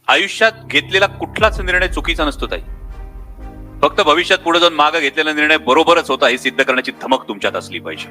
आयुष्यात घेतलेला कुठलाच निर्णय चुकीचा नसतो ताई. फक्त भविष्यात पुढे जाऊन मागे घेतलेला निर्णय बरोबरच होता हे सिद्ध करण्याची धमक तुमच्यात असली पाहिजे.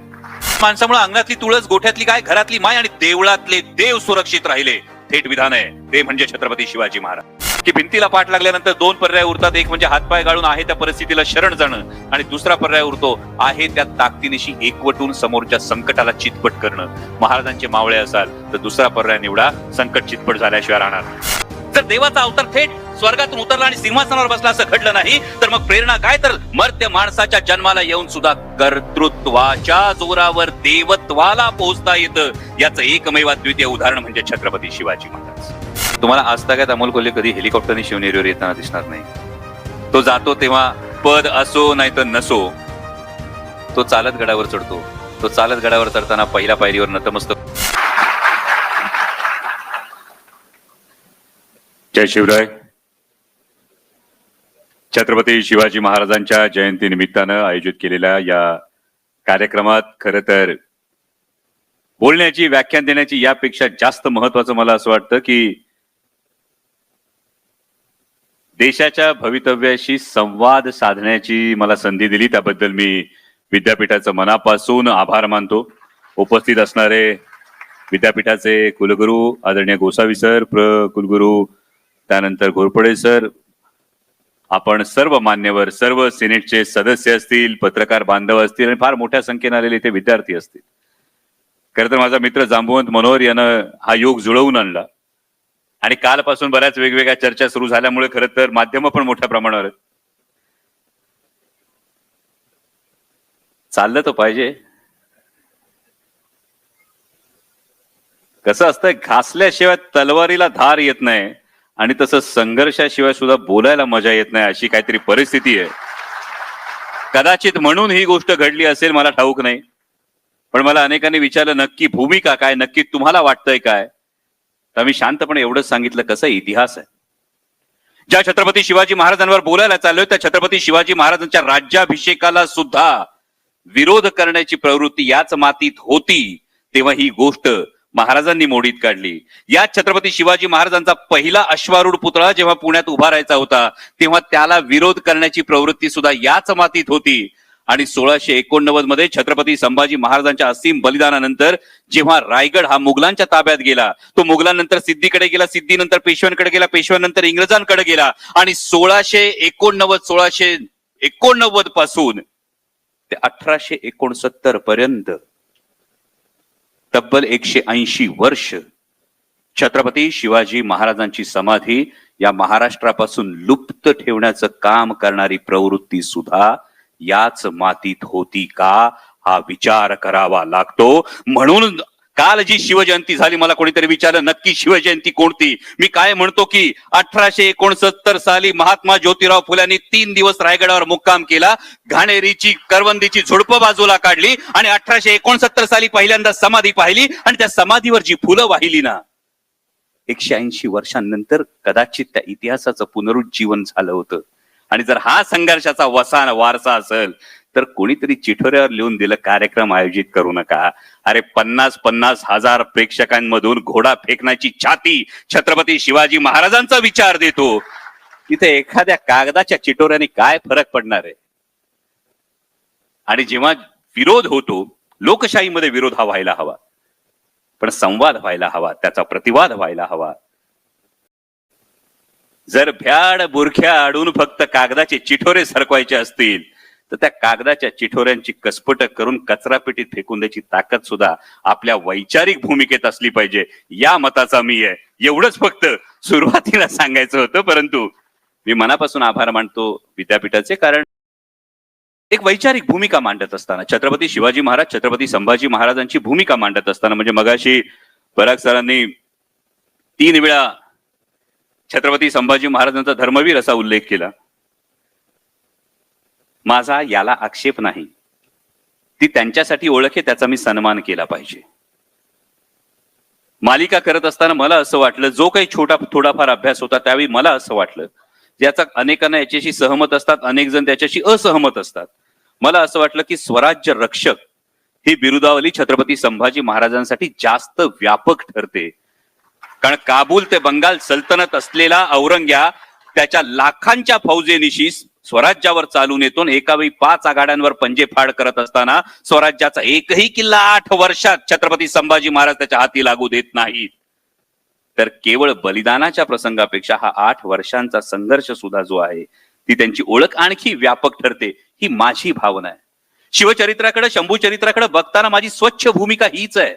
माणसामुळे अंगणातली तुळस, गोठ्यातली गाय, घरातली माय आणि देवळातले देव सुरक्षित राहिले. थेट विधान आहे ते म्हणजे छत्रपती शिवाजी महाराज. की भिंतीला पाठ लागल्यानंतर दोन पर्याय उरतात. एक म्हणजे हातपाय गाळून आहे त्या परिस्थितीला शरण जाणं आणि दुसरा पर्याय उरतो आहे त्या ताकदीनिशी एकवटून समोरच्या संकटाला चितपट करणं. महाराजांचे मावळे असाल तर दुसरा पर्याय निवडा, संकट चितपट झाल्याशिवाय राहणार. जर देवाचा अवतार थेट स्वर्गातून उतरला आणि सिंहासनावर बसला असं घडलं नाही तर मग प्रेरणा काय? तर मर्त्य माणसाच्या जन्माला येऊन सुद्धा कर्तृत्वाच्या जोरावर देवत्वाला पोहोचता येतं. याचं एकमेव अद्वितीय उदाहरण म्हणजे छत्रपती शिवाजी महाराज. तुम्हाला आजतागायत अमोल कोल्हे कधी हेलिकॉप्टरने शिवनेरीवर येताना दिसणार नाही. तो जातो तेव्हा पद असो नाही तर नसो तो चालत गडावर चढतो. तो चालत गडावर चढताना पहिल्या पायरीवर नतमस्तक. जय शिवराय. छत्रपती शिवाजी महाराजांच्या जयंती निमित्तानं आयोजित केलेल्या या कार्यक्रमात खरं तर बोलण्याची, व्याख्यान देण्याची यापेक्षा जास्त महत्वाचं मला असं वाटतं की देशाच्या भवितव्याशी संवाद साधण्याची मला संधी दिली. त्याबद्दल मी विद्यापीठाचं मनापासून आभार मानतो. उपस्थित असणारे विद्यापीठाचे कुलगुरू आदरणीय गोसावी सर, कुलगुरू त्यानंतर घोरपडे सर, आपण सर्व मान्यवर, सर्व सिनेटचे सदस्य असतील, पत्रकार बांधव असतील आणि फार मोठ्या संख्येने आलेले इथे विद्यार्थी असतील. खरं तर माझा मित्र जांबुवंत मनोहर यानं हा योग जुळवून आणला आणि कालपासून बऱ्याच वेगवेगळ्या चर्चा सुरू झाल्यामुळे खरं तर माध्यम पण मोठ्या प्रमाणावर चाललं तर पाहिजे. कसं असतं, घासल्याशिवाय तलवारीला धार येत नाही आणि तसं संघर्षाशिवाय सुद्धा बोलायला मजा येत नाही, अशी काहीतरी परिस्थिती आहे. कदाचित म्हणून ही गोष्ट घडली असेल, मला ठाऊक नाही. पण मला अनेकांनी विचारलं नक्की भूमिका काय, नक्की तुम्हाला वाटतंय काय? तर मी शांतपणे एवढंच सांगितलं, कसं इतिहास आहे. ज्या छत्रपती शिवाजी महाराजांवर बोलायला चाललोय त्या छत्रपती शिवाजी महाराजांच्या राज्याभिषेकाला सुद्धा विरोध करण्याची प्रवृत्ती याच मातीत होती. तेव्हा ही गोष्ट महाराजांनी मोडीत काढली. या छत्रपती शिवाजी महाराजांचा पहिला अश्वारूढ पुतळा जेव्हा पुण्यात उभा राहायचा होता तेव्हा त्याला विरोध करण्याची प्रवृत्ती सुद्धा याच मातीत होती. आणि 1689 मध्ये छत्रपती संभाजी महाराजांच्या असीम बलिदानानंतर जेव्हा रायगड हा मुघलांच्या ताब्यात गेला, तो मुघलांनंतर सिद्धीकडे गेला, सिद्धीनंतर पेशव्यांकडे गेला, पेशव्यानंतर इंग्रजांकडे गेला आणि 1689 पासून ते 1869 पर्यंत तब्बल 180 वर्ष छत्रपती शिवाजी महाराजांची समाधी या महाराष्ट्रापासून लुप्त ठेवण्याचं काम करणारी प्रवृत्ती सुद्धा याच मातीत होती का, हा विचार करावा लागतो. म्हणून काल जी शिवजयंती झाली, मला कोणीतरी विचारलं नक्की शिवजयंती कोणती. मी काय म्हणतो की 1869 साली महात्मा ज्योतिराव फुल्यांनी 3 दिवस रायगडावर मुक्काम केला, घाणेरीची करवंदीची झुडपं बाजूला काढली आणि 1869 साली पहिल्यांदा समाधी पाहिली आणि त्या समाधीवर जी फुलं वाहिली ना, 180 वर्षांनंतर कदाचित त्या इतिहासाचं पुनरुज्जीवन झालं होतं. आणि जर हा संघर्षाचा वारसा असेल तर कोणीतरी चिठोऱ्यावर लिहून दिलं कार्यक्रम आयोजित करू नका. अरे 50-50 हजार प्रेक्षकांमधून घोडा फेकण्याची छाती छत्रपती शिवाजी महाराजांचा विचार देतो. तिथे एखाद्या कागदाच्या चिठोऱ्याने काय फरक पडणार आहे? आणि जेव्हा विरोध होतो, लोकशाहीमध्ये विरोध हा व्हायला हवा, पण संवाद व्हायला हवा, त्याचा प्रतिवाद व्हायला हवा. जर भ्याड बुरख्या आडून फक्त कागदाचे चिठोरे सरकवायचे असतील तर त्या कागदाच्या चिठोऱ्यांची कसपट करून कचरापेटीत फेकून द्यायची ताकद सुद्धा आपल्या वैचारिक भूमिकेत असली पाहिजे, या मताचा मी आहे. एवढंच फक्त सुरुवातीला सांगायचं होतं. परंतु मी मनापासून आभार मानतो विद्यापीठाचे, कारण एक वैचारिक भूमिका मांडत असताना छत्रपती शिवाजी महाराज, छत्रपती संभाजी महाराजांची भूमिका मांडत असताना, म्हणजे मगाशी पराग सरांनी 3 वेळा छत्रपती संभाजी महाराजांचा धर्मवीर असा उल्लेख केला. माझा याला आक्षेप नाही, ती त्यांच्यासाठी ओळख आहे, त्याचा मी सन्मान केला पाहिजे. मालिका करत असताना मला असं वाटलं, जो काही थोडाफार अभ्यास होता त्यावेळी मला असं वाटलं, ज्याचा अनेकांना याच्याशी सहमत असतात, अनेक जण त्याच्याशी असहमत असतात. मला असं वाटलं की स्वराज्य रक्षक ही बिरुदावली छत्रपती संभाजी महाराजांसाठी जास्त व्यापक ठरते. कारण काबूल ते बंगाल सल्तनत असलेला औरंग्या त्याच्या लाखांच्या फौजेनिशी स्वराज्यावर चालून येतो. एकावेळी 5 आघाड्यांवर पंजेफाड करत असताना स्वराज्याचा एकही किल्ला 8 वर्षात छत्रपती संभाजी महाराज त्याच्या हाती लागू देत नाहीत. तर केवळ बलिदानाच्या प्रसंगापेक्षा हा 8 वर्षांचा संघर्ष सुद्धा जो आहे ती त्यांची ओळख आणखी व्यापक ठरते. ही माझी भावना आहे. शिवचरित्राकडे शंभू चरित्राकडे बघताना माझी स्वच्छ भूमिका हीच आहे.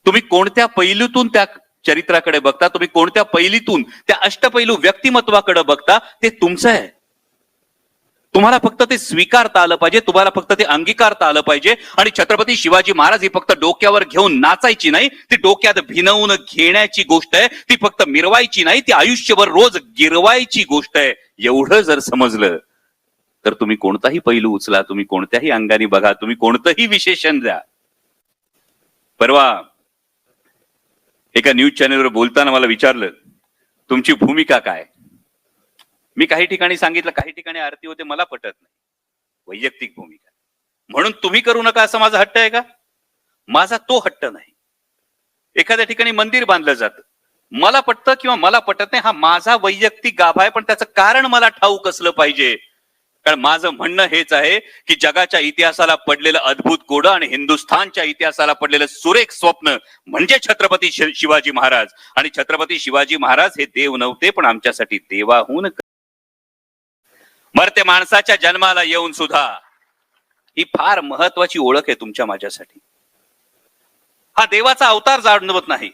तुम्ही कोणत्या पैलूतून त्या चरित्राकडे बघता, तुम्ही कोणत्या पैलीतून त्या अष्टपैलू व्यक्तिमत्वाकडे बघता ते तुमचं आहे. तुम्हाला फक्त ते स्वीकारता आलं पाहिजे, तुम्हाला फक्त ते अंगीकारता आलं पाहिजे. आणि छत्रपती शिवाजी महाराज ही फक्त डोक्यावर घेऊन नाचायची नाही, ती डोक्यात भिनवून घेण्याची गोष्ट आहे. ती फक्त मिरवायची नाही, ती आयुष्यभर रोज गिरवायची गोष्ट आहे. एवढं जर समजलं तर तुम्ही कोणताही पैलू उचला, तुम्ही कोणत्याही अंगाने बघा, तुम्ही कोणतंही विशेषण द्या. परवा एका न्यूज चॅनलवर बोलताना मला विचारलं तुमची भूमिका काय. मी काही ठिकाणी सांगितलं, काही ठिकाणी आरती होते, मला पटत नाही. वैयक्तिक भूमिका म्हणून तुम्ही करू नका असं माझा हट्ट आहे का? माझा तो हट्ट नाही. एखाद्या ठिकाणी मंदिर बांधलं जातं, मला पटतं किंवा मला पटत नाही, हा माझा वैयक्तिक गाभा आहे. पण त्याचं कारण मला ठाऊक असलं पाहिजे. कारण माझं म्हणणं हेच आहे की जगाच्या इतिहासाला पडलेलं अद्भुत कोडं आणि हिंदुस्थानच्या इतिहासाला पडलेलं सुरेख स्वप्न म्हणजे छत्रपती शिवाजी महाराज. आणि छत्रपती शिवाजी महाराज हे देव नव्हते, पण आमच्यासाठी देवाहून मरते माणसाच्या जन्माला येऊन सुद्धा ही फार महत्वाची ओळख आहे तुमच्या माझ्यासाठी. हा देवाचा अवतार जाणवत नाही,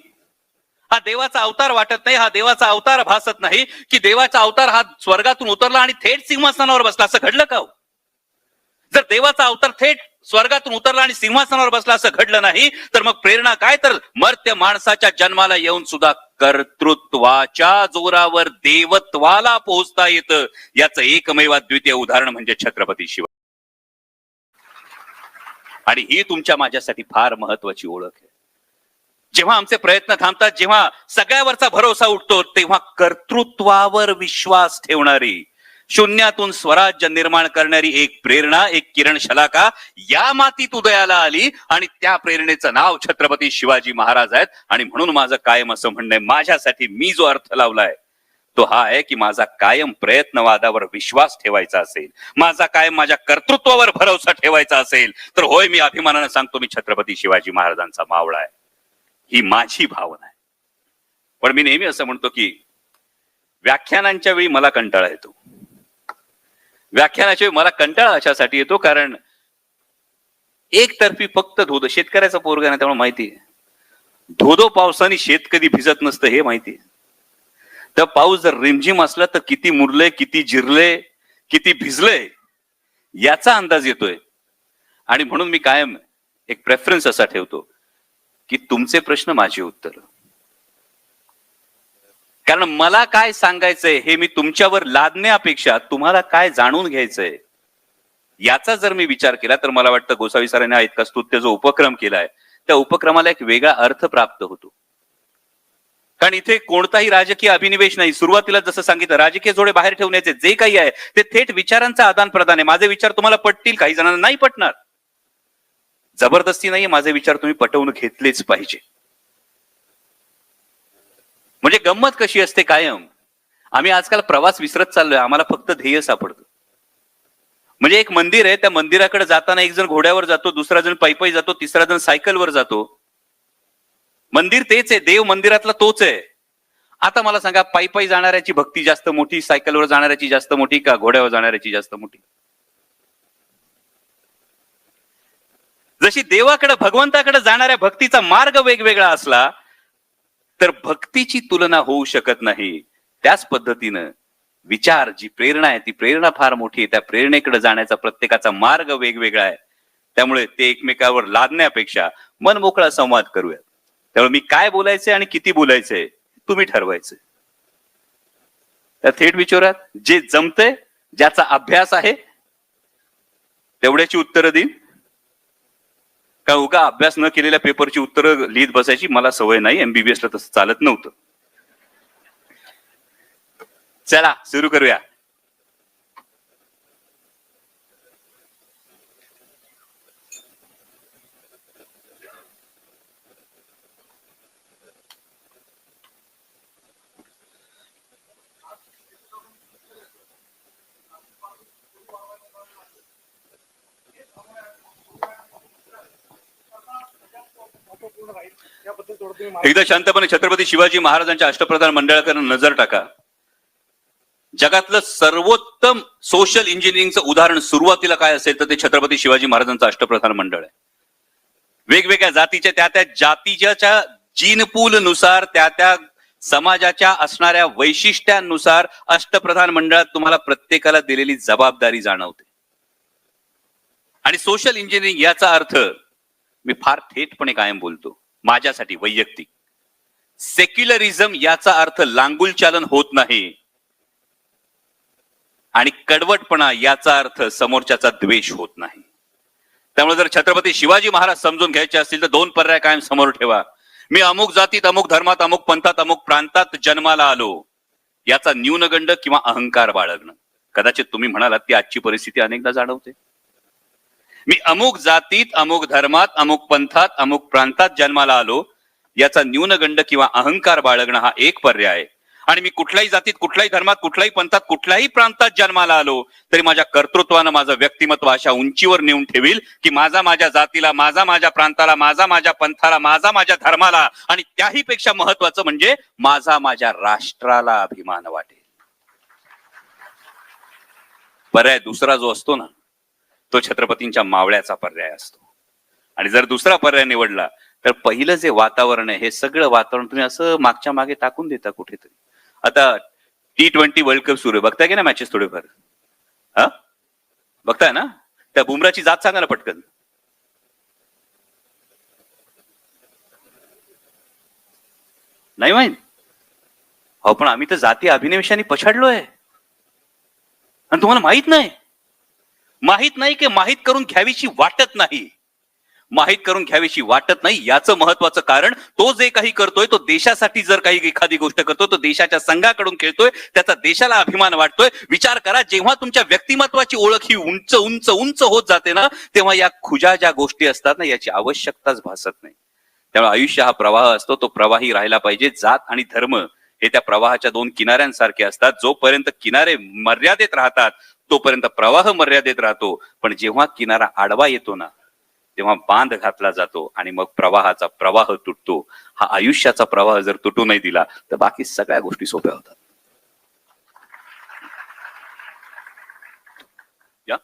हा देवाचा अवतार वाटत नाही, हा देवाचा अवतार भासत नाही की देवाचा अवतार हा स्वर्गातून उतरला आणि थेट सिंहासनावर बसला. असं घडलं का? जर देवाचा अवतार थेट स्वर्गातून उतरला आणि सिंहासनावर बसला असं घडलं नाही तर मग प्रेरणा काय? तर मर्त्य माणसाच्या जन्माला येऊन सुद्धा कर्तृत्वाच्या जोरावर देवत्वाला पोहोचता येतं. याचं एकमेव द्वितीय उदाहरण म्हणजे छत्रपती शिवाजी. आणि ही तुमच्या माझ्यासाठी फार महत्वाची ओळख आहे. जेव्हा आमचे प्रयत्न थांबतात, जेव्हा सगळ्यावरचा भरोसा उठतो, तेव्हा कर्तृत्वावर विश्वास ठेवणारी, शून्यातून स्वराज्य निर्माण करणारी एक प्रेरणा, एक किरण शलाका या मातीत उदयाला आली. आणि त्या प्रेरणेचं नाव छत्रपती शिवाजी महाराज आहेत. आणि म्हणून माझं कायम असं म्हणणं आहे, माझ्यासाठी मी जो अर्थ लावलाय तो हा आहे की माझा कायम प्रयत्नवादावर विश्वास ठेवायचा असेल, माझा कायम माझ्या कर्तृत्वावर भरोसा ठेवायचा असेल तर होय, मी अभिमानानं सांगतो मी छत्रपती शिवाजी महाराजांचा मावळा आहे. ही माझी भावना आहे. पण मी नेहमी असं म्हणतो की व्याख्यानांच्या वेळी मला कंटाळा येतो. व्याख्यानाच्या वेळी मला कंटाळा अशासाठी येतो कारण एकतर्फी फक्त धोधो, शेतकऱ्याचा पोरगा नाही त्यामुळे माहिती आहे, धोधो पावसाने शेत कधी भिजत नसतं हे माहिती आहे. तर पाऊस जर रिमझिम असला तर किती मुरले, किती जिरले, किती भिजले याचा अंदाज येतोय. आणि म्हणून मी कायम एक प्रेफरन्स असा ठेवतो की तुमचे प्रश्न माझी उत्तर. कारण मला काय सांगायचंय हे मी तुमच्यावर लादण्यापेक्षा तुम्हाला काय जाणून घ्यायचंय याचा जर मी विचार केला तर मला वाटतं गोसावी सरांनी हा इतका स्तुत्य जो उपक्रम केलाय त्या उपक्रमाला एक वेगळा अर्थ प्राप्त होतो. कारण इथे कोणताही राजकीय अभिनिवेश नाही. सुरुवातीला जसं सांगितलं, राजकीय जोडे बाहेर ठेवण्याचे जे काही आहे ते थेट विचारांचा आदान प्रदान आहे. माझे विचार तुम्हाला पटतील, काही जणांना नाही पटणार. जबरदस्ती नाहीये, माझे विचार तुम्ही पटवून घेतलेच पाहिजे. म्हणजे गंमत कशी असते कायम, आम्ही आजकाल प्रवास विसरत चाललोय, आम्हाला फक्त ध्येय सापडतं. म्हणजे एक मंदिर आहे, त्या मंदिराकडे जाताना एक जण घोड्यावर जातो, दुसरा जण पायी जातो, तिसरा जण सायकलवर जातो. मंदिर तेच आहे, देव मंदिरातला तोच आहे. आता मला सांगा, पायी जाणाऱ्याची भक्ती जास्त मोठी, सायकलवर जाणाऱ्याची जास्त मोठी का घोड्यावर जाणाऱ्याची जास्त मोठी? जशी देवाकडे भगवंताकडे जाणाऱ्या भक्तीचा मार्ग वेगवेगळा असला तर भक्तीची तुलना होऊ शकत नाही. त्याच पद्धतीनं विचार, जी प्रेरणा आहे ती प्रेरणा फार मोठी आहे. त्या प्रेरणेकडे जाण्याचा प्रत्येकाचा मार्ग वेगवेगळा आहे. त्यामुळे ते एकमेकावर लादण्यापेक्षा मन मोकळा संवाद करूया. त्यामुळे मी काय बोलायचंय आणि किती बोलायचंय तुम्ही ठरवायचंय. त्या थेट विचारात जे जमतंय, ज्याचा अभ्यास आहे तेवढ्याची उत्तरं देईन. का उगा अभ्यास न केलेल्या पेपरची उत्तरं लिहित बसायची मला सवय नाही. एमबीबीएसला तसं चालत नव्हतं. चला सुरू करूया. एकदा शांतपणे छत्रपती शिवाजी महाराजांच्या अष्टप्रधान मंडळाकडे नजर टाका. जगातलं सर्वोत्तम सोशल इंजिनिअरिंगचं उदाहरण सुरुवातीला काय असेल तर ते छत्रपती शिवाजी महाराजांचं अष्टप्रधान मंडळ आहे. वेगवेगळ्या जातीच्या त्या जातीच्या जीनपूल नुसार त्या समाजाच्या असणाऱ्या वैशिष्ट्यांनुसार अष्टप्रधान मंडळात तुम्हाला प्रत्येकाला दिलेली जबाबदारी जाणवते. आणि सोशल इंजिनिअरिंग याचा अर्थ मी फार थेटपणे कायम बोलतो, माझ्यासाठी वैयक्तिक सेक्युलरिझम याचा अर्थ लांगुल चालन होत नाही आणि कडवटपणा याचा अर्थ समोरच्याचा द्वेष होत नाही. त्यामुळे जर छत्रपती शिवाजी महाराज समजून घ्यायचे असतील तर दोन पर्याय कायम समोर ठेवा. मी अमुक जातीत, अमुक धर्मात, अमुक पंथात, अमुक प्रांतात जन्माला आलो याचा न्यूनगंड किंवा अहंकार बाळगणं. कदाचित तुम्ही म्हणालात ती आजची परिस्थिती अनेकदा जाणवते. मी अमुक जातीत, अमुक धर्मात, अमुक पंथात, अमुक प्रांतात जन्माला आलो याचा न्यूनगंड किंवा अहंकार बाळगणं हा एक पर्याय आहे. आणि मी कुठल्याही जातीत, कुठल्याही धर्मात, कुठल्याही पंथात, कुठल्याही प्रांतात जन्माला आलो तरी माझ्या कर्तृत्वानं माझं व्यक्तिमत्व अशा उंचीवर नेऊन ठेवील की माझा माझ्या जातीला, माझा माझ्या प्रांताला, माझा माझ्या पंथाला, माझा माझ्या धर्माला आणि त्याही पेक्षा महत्वाचं म्हणजे माझा माझ्या राष्ट्राला अभिमान वाटेल. पर्याय दुसरा जो असतो ना तो छत्रपतींच्या मावळ्याचा पर्याय असतो. आणि जर दुसरा पर्याय निवडला तर पहिलं जे वातावरण आहे हे सगळं वातावरण तुम्ही असं मागच्या मागे टाकून देता कुठेतरी. आता T20 वर्ल्ड कप सुरू आहे, बघताय की ना मॅचेस थोडेफार? हा बघताय ना? त्या बुमराची जात सांगा ना पटकन. नाही माहित? हो पण आम्ही तर जाती अभिनिवेशाने पछाडलोय आणि तुम्हाला माहित नाही. माहित नाही की माहित करून घ्यावीशी वाटत नाही. माहित करून घ्यावीशी वाटत नाही याचं महत्वाचं कारण तो जे काही करतोय तो देशासाठी जर काही एखादी गोष्ट करतोय तो देशाच्या संघाकडून खेळतोय, त्याचा देशाला अभिमान वाटतोय. विचार करा, जेव्हा तुमच्या व्यक्तिमत्वाची ओळख ही उंच उंच उंच होत जाते ना तेव्हा या खुजा ज्या गोष्टी असतात ना याची आवश्यकताच भासत नाही. त्यामुळे आयुष्य हा प्रवाह असतो, तो प्रवाही राहिला पाहिजे. जात आणि धर्म हे त्या प्रवाहाच्या दोन किनाऱ्यांसारखे असतात. जोपर्यंत किनारे मर्यादेत राहतात तोपर्यंत प्रवाह मर्यादेत राहतो, पण जेव्हा किनारा आडवा येतो ना तेव्हा बांध घातला जातो आणि मग प्रवाहाचा प्रवाह तुटतो. हा आयुष्याचा प्रवाह जर तुटू नाही दिला तर बाकी सगळ्या गोष्टी सोप्या होतात. या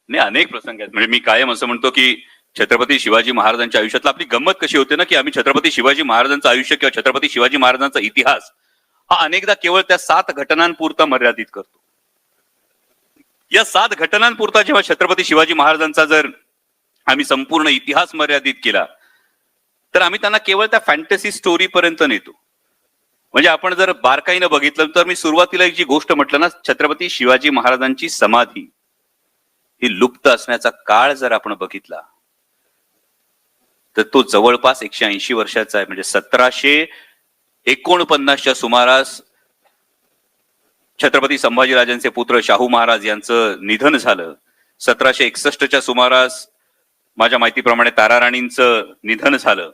नाही अनेक प्रसंग आहेत. म्हणजे मी कायम असं म्हणतो की छत्रपती शिवाजी महाराजांच्या आयुष्यातला आपली गंमत कशी होते ना की आम्ही छत्रपती शिवाजी महाराजांचं आयुष्य किंवा छत्रपती शिवाजी महाराजांचा इतिहास हा अनेकदा केवळ त्या 7 घटनांपुरता मर्यादित करतो. या 7 घटनांपुरता जेव्हा छत्रपती शिवाजी महाराजांचा जर आम्ही संपूर्ण इतिहास मर्यादित केला तर आम्ही त्यांना केवळ त्या फॅन्टसी स्टोरी पर्यंत नेतो. म्हणजे आपण जर बारकाईनं बघितलं तर मी सुरुवातीला एक जी गोष्ट म्हटलं ना, छत्रपती शिवाजी महाराजांची समाधी ही लुप्त असण्याचा काळ जर आपण बघितला तर तो जवळपास 180 वर्षाचा आहे. म्हणजे 1749च्या सुमारास छत्रपती संभाजीराजांचे पुत्र शाहू महाराज यांचं निधन झालं. 1761च्या सुमारास माझ्या माहितीप्रमाणे ताराराणींचं निधन झालं.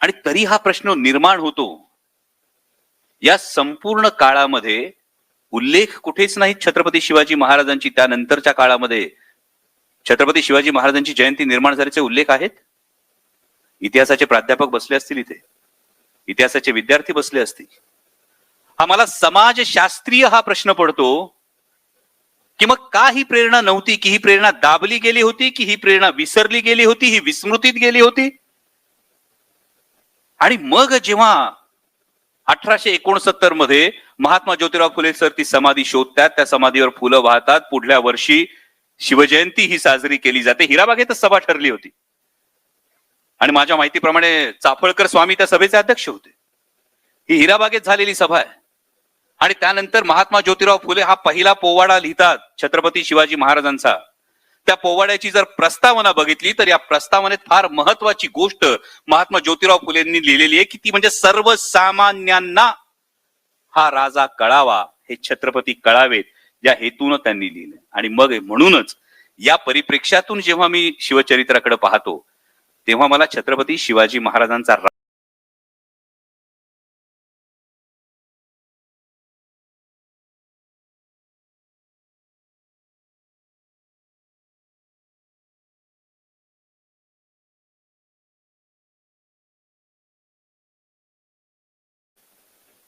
आणि तरी हा प्रश्न निर्माण होतो, या संपूर्ण काळामध्ये उल्लेख कुठेच नाही छत्रपती शिवाजी महाराजांची. त्यानंतरच्या काळामध्ये छत्रपती शिवाजी महाराजांची जयंती निर्माण झाल्याचे उल्लेख आहेत. इतिहासाचे प्राध्यापक बसले असतील इथे, इतिहासाचे विद्यार्थी बसले असतील. आम्हाला समाजशास्त्रीय हा प्रश्न पडतो की मग का ही प्रेरणा नव्हती, की ही प्रेरणा दाबली गेली होती, की ही प्रेरणा विसरली गेली होती, ही विस्मृतीत गेली होती. आणि मग जेव्हा 1869 मध्ये महात्मा ज्योतिराव फुले सर ती समाधी शोधतात, त्या समाधीवर फुलं वाहतात. पुढल्या वर्षी शिवजयंती ही साजरी केली जाते. हिराबागेतच सभा ठरली होती आणि माझ्या माहितीप्रमाणे चाफळकर स्वामी त्या सभेचे अध्यक्ष होते. ही हिराबागेत झालेली सभा आहे. आणि त्यानंतर महात्मा ज्योतिराव फुले हा पहिला पोवाडा लिहितात छत्रपती शिवाजी महाराजांचा. त्या पोवाड्याची जर प्रस्तावना बघितली तर या प्रस्तावनेत फार महत्वाची गोष्ट महात्मा ज्योतिराव फुलेंनी लिहिलेली आहे की ती म्हणजे सर्वसामान्यांना हा राजा कळावा, हे छत्रपती कळावेत या हेतून त्यांनी लिहिले. आणि मग म्हणूनच या परिप्रेक्ष्यातून जेव्हा मी शिवचरित्राकडे पाहतो तेव्हा मला छत्रपती शिवाजी महाराजांचा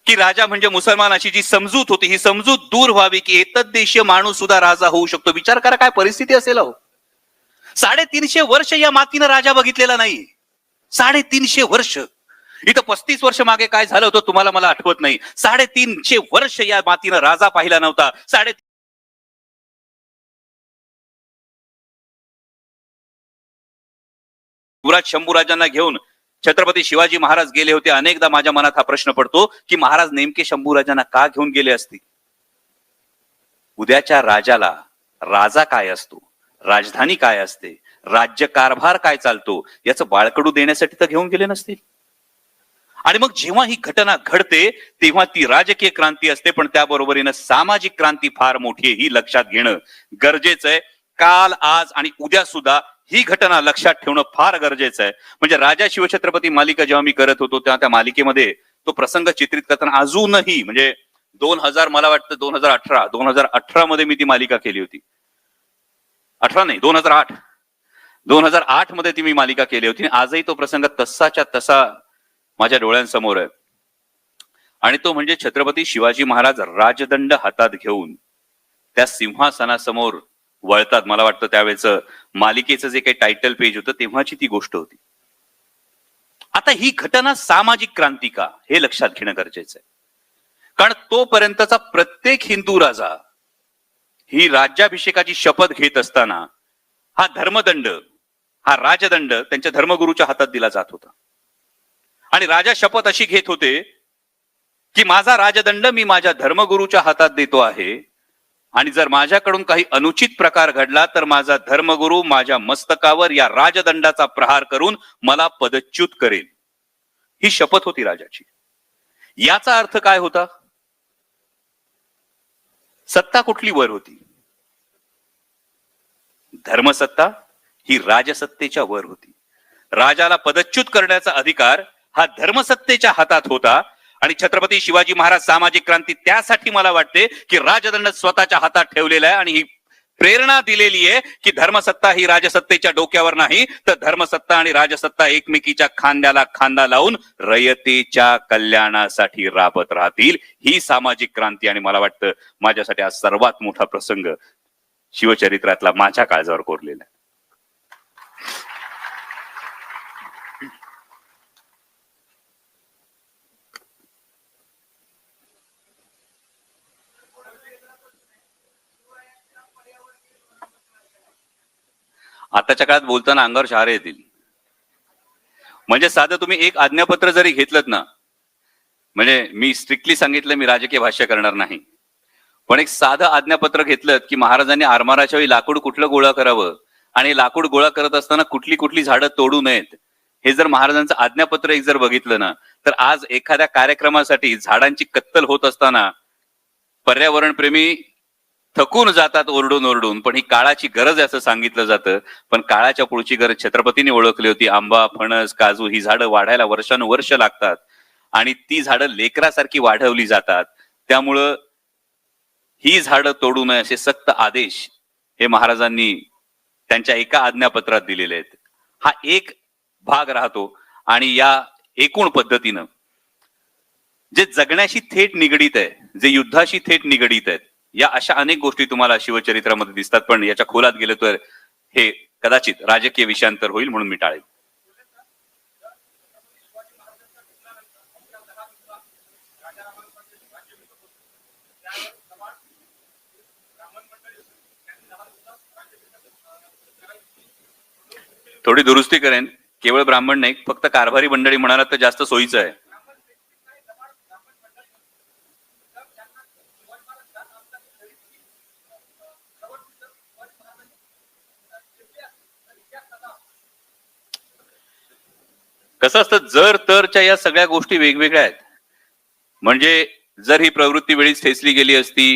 की राजा म्हणजे मुसलमान अशी जी समजूत होती, ही समजूत दूर व्हावी की एतद्देशीय माणूस सुद्धा राजा होऊ शकतो. विचार करा काय परिस्थिती असेल हो. 350 वर्ष या मातीनं राजा बघितलेला नाही. 350 वर्ष. इथं 35 वर्ष मागे काय झालं होतं तुम्हाला मला आठवत नाही. 350 वर्ष या मातीनं राजा पाहिला नव्हता. युवराज शंभूराजांना घेऊन छत्रपती शिवाजी महाराज गेले होते. अनेकदा माझ्या मनात हा प्रश्न पडतो की महाराज नेमके शंभूराजांना का घेऊन गेले असतील. उद्याच्या राजाला राजा काय असतो, राजधानी काय असते, राज्यकारभार काय चालतो याचं बाळकडू देण्यासाठी तर घेऊन गेले नसतील. आणि मग जेव्हा ही घटना घडते तेव्हा ती राजकीय क्रांती असते, पण त्याबरोबरीनं सामाजिक क्रांती फार मोठी आहे ही लक्षात घेणं गरजेचं आहे. काल, आज आणि उद्या सुद्धा ही घटना लक्षात ठेवणं फार गरजेचं आहे. म्हणजे राजा शिवछत्रपती मालिका जेव्हा मी करत होतो तेव्हा त्या मालिकेमध्ये तो प्रसंग चित्रित करताना अजूनही म्हणजे 2000 मला वाटतं 2018 मध्ये मी ती मालिका केली होती. 18 नाही 2008 मध्ये ती मी मालिका केली होती. आजही तो प्रसंग तसाच्या तसा माझ्या डोळ्यांसमोर आहे. आणि तो म्हणजे छत्रपती शिवाजी महाराज राजदंड हातात घेऊन त्या सिंहासनासमोर वळतात. मला वाटतं त्यावेळेचं मालिकेचं जे काही टायटल पेज होतं तेव्हाची ती गोष्ट होती. आता ही घटना सामाजिक क्रांती का हे लक्षात घेणं गरजेचं आहे. कारण तोपर्यंतचा प्रत्येक हिंदू राजा ही राज्याभिषेकाची शपथ घेत असताना हा धर्मदंड, हा राजदंड त्यांच्या धर्मगुरूच्या हातात दिला जात होता. आणि राजा शपथ अशी घेत होते की माझा राजदंड मी माझ्या धर्मगुरूच्या हातात देतो आहे, आणि जर माझ्याकडून काही अनुचित प्रकार घडला तर माझा धर्मगुरू माझ्या मस्तकावर या राजदंडाचा प्रहार करून मला पदच्युत करेल. ही शपथ होती राजाची. याचा अर्थ काय होता? सत्ता कुठली वर होती? धर्मसत्ता ही राजसत्तेच्या वर होती. राजाला पदच्युत करण्याचा अधिकार हा धर्मसत्तेच्या हातात होता. आणि छत्रपती शिवाजी महाराज सामाजिक क्रांती त्यासाठी मला वाटते की राजदंड स्वतःच्या हातात ठेवलेला आहे आणि ही प्रेरणा दिलेली आहे की धर्मसत्ता ही राजसत्तेच्या डोक्यावर नाही, तर धर्मसत्ता आणि राजसत्ता एकमेकीच्या खांद्याला खांदा लावून रयतेच्या कल्याणासाठी राबत राहतील. ही सामाजिक क्रांती. आणि मला वाटतं माझ्यासाठी हा सर्वात मोठा प्रसंग शिवचरित्रातला माझ्या काळजावर कोरलेला आहे. आताच्या काळात बोलताना अंगावर शहारे येतील. म्हणजे साधं तुम्ही एक आज्ञापत्र जरी घेतलं ना, म्हणजे मी स्ट्रिक्टली सांगितलं मी राजकीय भाष्य करणार नाही, पण एक साधं आज्ञापत्र घेतलं की महाराजांनी आरमाराच्या वेळी लाकूड कुठलं गोळा करावं आणि लाकूड गोळा करत असताना कुठली कुठली झाडं तोडू नयेत, हे जर महाराजांचं आज्ञापत्र एक जर बघितलं ना, तर आज एखाद्या कार्यक्रमासाठी झाडांची कत्तल होत असताना पर्यावरण प्रेमी थकून जातात ओरडून ओरडून, पण ही काळाची गरज आहे असं सांगितलं जातं. पण काळाच्या पुढची गरज छत्रपतींनी ओळखली होती. आंबा, फणस, काजू ही झाडं वाढायला वर्षानुवर्ष लागतात आणि ती झाडं लेकरासारखी वाढवली जातात. त्यामुळं ही झाडं तोडू नये असे सक्त आदेश हे महाराजांनी त्यांच्या एका आज्ञापत्रात दिलेले आहेत. हा एक भाग राहतो. आणि या एकूण पद्धतीनं जे जगण्याशी थेट निगडीत आहे, जे युद्धाशी थेट निगडीत आहेत, या अशा अनेक गोष्टी तुम्हाला शिवचरित्रामध्ये दिसतात. पण याच्या खोलात गेलो तर हे कदाचित राजकीय विषयांतर होईल, म्हणून मी टाळेल. थोडी दुरुस्ती करेन. केवळ ब्राह्मण नाही, फक्त कारभारी मंडळी म्हणाला तर जास्त सोयीचं आहे. कसं असतं, जर तरच्या या सगळ्या गोष्टी वेगवेगळ्या आहेत. म्हणजे जर ही प्रवृत्ती वेळीच ठेचली गेली असती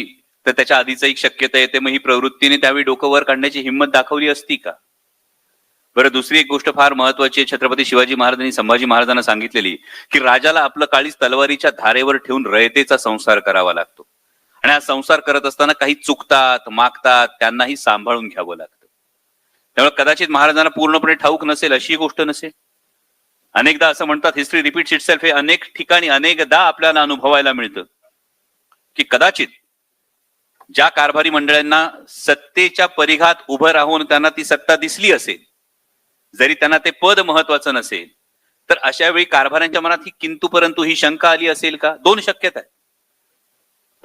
तर त्याच्या आधीच एक शक्यता येते, मग ही प्रवृत्तीने त्यावेळी डोकं वर काढण्याची हिंमत दाखवली असती का? बरं, दुसरी एक गोष्ट फार महत्वाची आहे. छत्रपती शिवाजी महाराजांनी संभाजी महाराजांना सांगितलेली की राजाला आपलं काळीज तलवारीच्या धारेवर ठेवून रयतेचा संसार करावा लागतो. आणि हा संसार करत असताना काही चुकतात, मागतात, त्यांनाही सांभाळून घ्यावं लागतं. त्यामुळे कदाचित महाराजांना पूर्णपणे ठाऊक नसेल अशी गोष्ट नसेल, अनेकदा असं म्हणतात, हिस्ट्री रिपीट्स इटसेल्फ. हे अनेक ठिकाणी अनेकदा आपल्याला अनुभवायला मिळतं की कदाचित ज्या कारभारी मंडळांना सत्तेच्या परिघात उभं राहून त्यांना ती सत्ता दिसली असेल, जरी त्यांना ते पद महत्वाचं नसेल, तर अशा वेळी कारभाऱ्यांच्या मनात ही किंतु परंतु ही शंका आली असेल का? दोन शक्यता आहेत.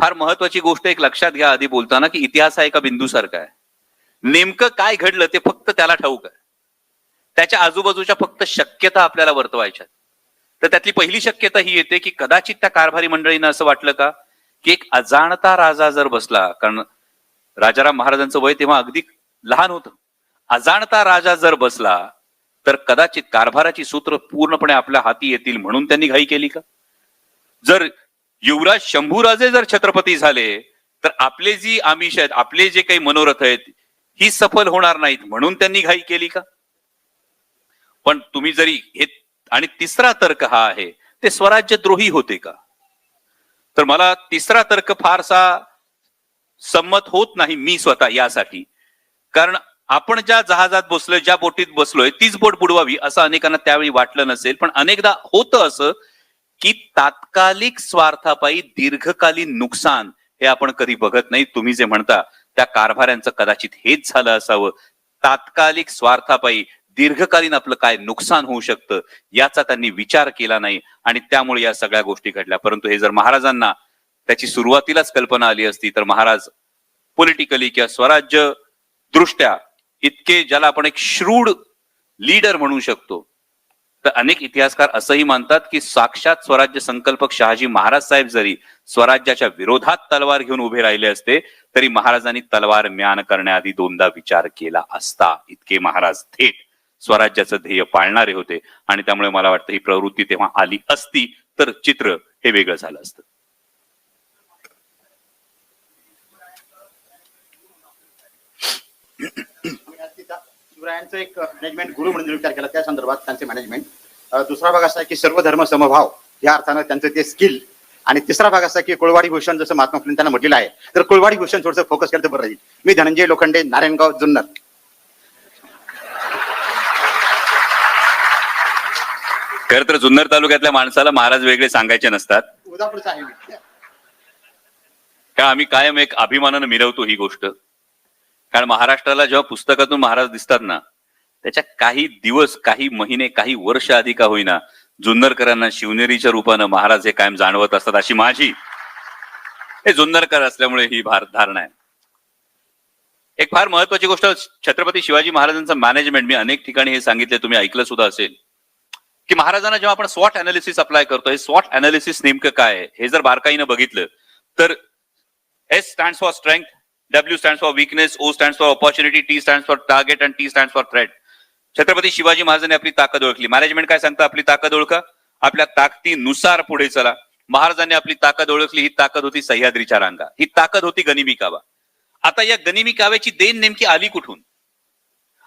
फार महत्वाची गोष्ट एक लक्षात घ्या आधी बोलताना, की इतिहास हा एका बिंदूसारखा आहे. नेमकं काय घडलं ते फक्त त्याला ठाऊक आहे. त्याच्या आजूबाजूच्या फक्त शक्यता आपल्याला वर्तवायच्या. तर त्यातली पहिली शक्यता ही येते की कदाचित त्या कारभारी मंडळींना असं वाटलं का की एक अजाणता राजा जर बसला, कारण राजाराम महाराजांचं वय तेव्हा अगदी लहान होतं, अजाणता राजा जर बसला तर कदाचित कारभाराची सूत्र पूर्णपणे आपल्या हाती येतील म्हणून त्यांनी घाई केली का? जर युवराज शंभूराजे जर छत्रपती झाले तर आपले जी आमिष आहेत, आपले जे काही मनोरथ आहेत, ही सफल होणार नाहीत म्हणून त्यांनी घाई केली का? पण तुम्ही जरी हे, आणि तिसरा तर्क हा आहे, ते स्वराज्यद्रोही होते का? तर मला तिसरा तर्क फारसा संमत होत नाही मी स्वतः यासाठी. कारण आपण ज्या जहाजात बसलोय, ज्या बोटीत बसलोय, तीच बोट बुडवावी असं अनेकांना त्यावेळी वाटलं नसेल. पण अनेकदा होतं असं की तात्कालिक स्वार्थापायी दीर्घकालीन नुकसान हे आपण कधी बघत नाही. तुम्ही जे म्हणता त्या कारभाऱ्यांचं कदाचित हेच झालं असावं. तात्कालिक स्वार्थापायी दीर्घकालीन आपलं काय नुकसान होऊ शकतं याचा त्यांनी विचार केला नाही आणि त्यामुळे या सगळ्या गोष्टी घडल्या. परंतु हे जर महाराजांना त्याची सुरुवातीलाच कल्पना आली असती तर महाराज पॉलिटिकली किंवा स्वराज्य दृष्ट्या इतके, ज्याला आपण एक श्रूड लीडर म्हणू शकतो, तर अनेक इतिहासकार असंही मानतात की साक्षात स्वराज्य संकल्पक शहाजी महाराज साहेब जरी स्वराज्याच्या विरोधात तलवार घेऊन उभे राहिले असते तरी महाराजांनी तलवार म्यान करण्याआधी दोनदा विचार केला असता. इतके महाराज थेट स्वराज्याचं ध्येय पाळणारे होते आणि त्यामुळे मला वाटतं ही प्रवृत्ती तेव्हा आली असती तर चित्र हे वेगळं झालं असतं. शिवरायांचं एक मॅनेजमेंट गुरु म्हणून विचार केला त्या संदर्भात त्यांचे मॅनेजमेंट. दुसरा भाग असा आहे की सर्व धर्म समभाव या अर्थानं त्यांचं ते स्किल. आणि तिसरा भाग असा की कुळवाडी भूषण, जसं महात्मा फुले त्यांना म्हटलेलं आहे, तर कुळवाडी भूषण थोडंसं फोकस केलं तर बरं राहील. मी धनंजय लोखंडे, नारायणगाव, जुन्नर. खर तर जुन्नर तालुक्यातल्या माणसाला महाराज वेगळे सांगायचे नसतात. उदापूरचा आहे मी. का आम्ही कायम एक अभिमानानं मिरवतो ही गोष्ट. कारण महाराष्ट्राला जेव्हा पुस्तकातून महाराज दिसतात ना, त्याच्या काही दिवस, काही महिने, काही वर्ष आधी का होईना जुन्नरकरांना शिवनेरीच्या रूपानं महाराज हे कायम जाणवत असतात, अशी माझी हे जुन्नरकर असल्यामुळे ही धारणा आहे. एक फार महत्वाची गोष्ट, छत्रपती शिवाजी महाराजांचं मॅनेजमेंट, मी अनेक ठिकाणी हे सांगितले, तुम्ही ऐकलं सुद्धा असेल, की महाराजांना जेव्हा आपण स्वॉट अनालिसिस अप्लाय करतो, हे स्वॉट अनालिसिस नेमकं काय आहे हे जर बारकाईनं बघितलं तर S stands for strength, W stands for weakness, O stands for opportunity, T stands for target and T stands for threat. Chhatrapati Shivaji महाराजांनी आपली ताकद ओळखली. मॅनेजमेंट काय सांगतं? आपली ताकद ओळखा, आपल्या ताकदीनुसार पुढे चला. महाराजांनी आपली ताकद ओळखली, ही ताकद होती सह्याद्रीच्या रांगा, ही ताकद होती गनिमी कावा. आता या गनिमी काव्याची देण नेमकी आली कुठून?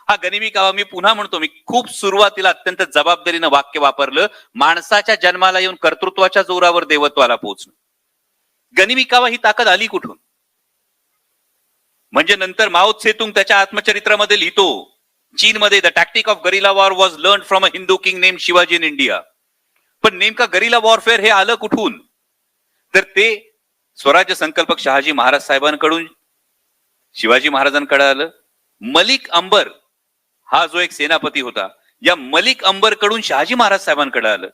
हा गनिमी कावा, मी पुन्हा म्हणतो, मी खूप सुरुवातीला अत्यंत जबाबदारीनं वाक्य वापरलं, माणसाच्या जन्माला येऊन कर्तृत्वाच्या जोरावर देवत्वाला पोहोचणं. गनिमी कावा ही ताकद आली कुठून? म्हणजे नंतर माओ त्से-तुंग त्याच्या आत्मचरित्रामध्ये लिहितो, चीनमध्ये the tactic of guerrilla war was learn from a Hindu king name Shivaji in India. पण नेमका गरिला वॉरफेअर हे आलं कुठून? तर ते स्वराज्य संकल्पक शहाजी महाराज साहेबांकडून शिवाजी महाराजांकडे आलं. मलिक अंबर हा जो एक सेनापती होता, या मलिक अंबर कडून शहाजी महाराज साहेबांकडे आलं.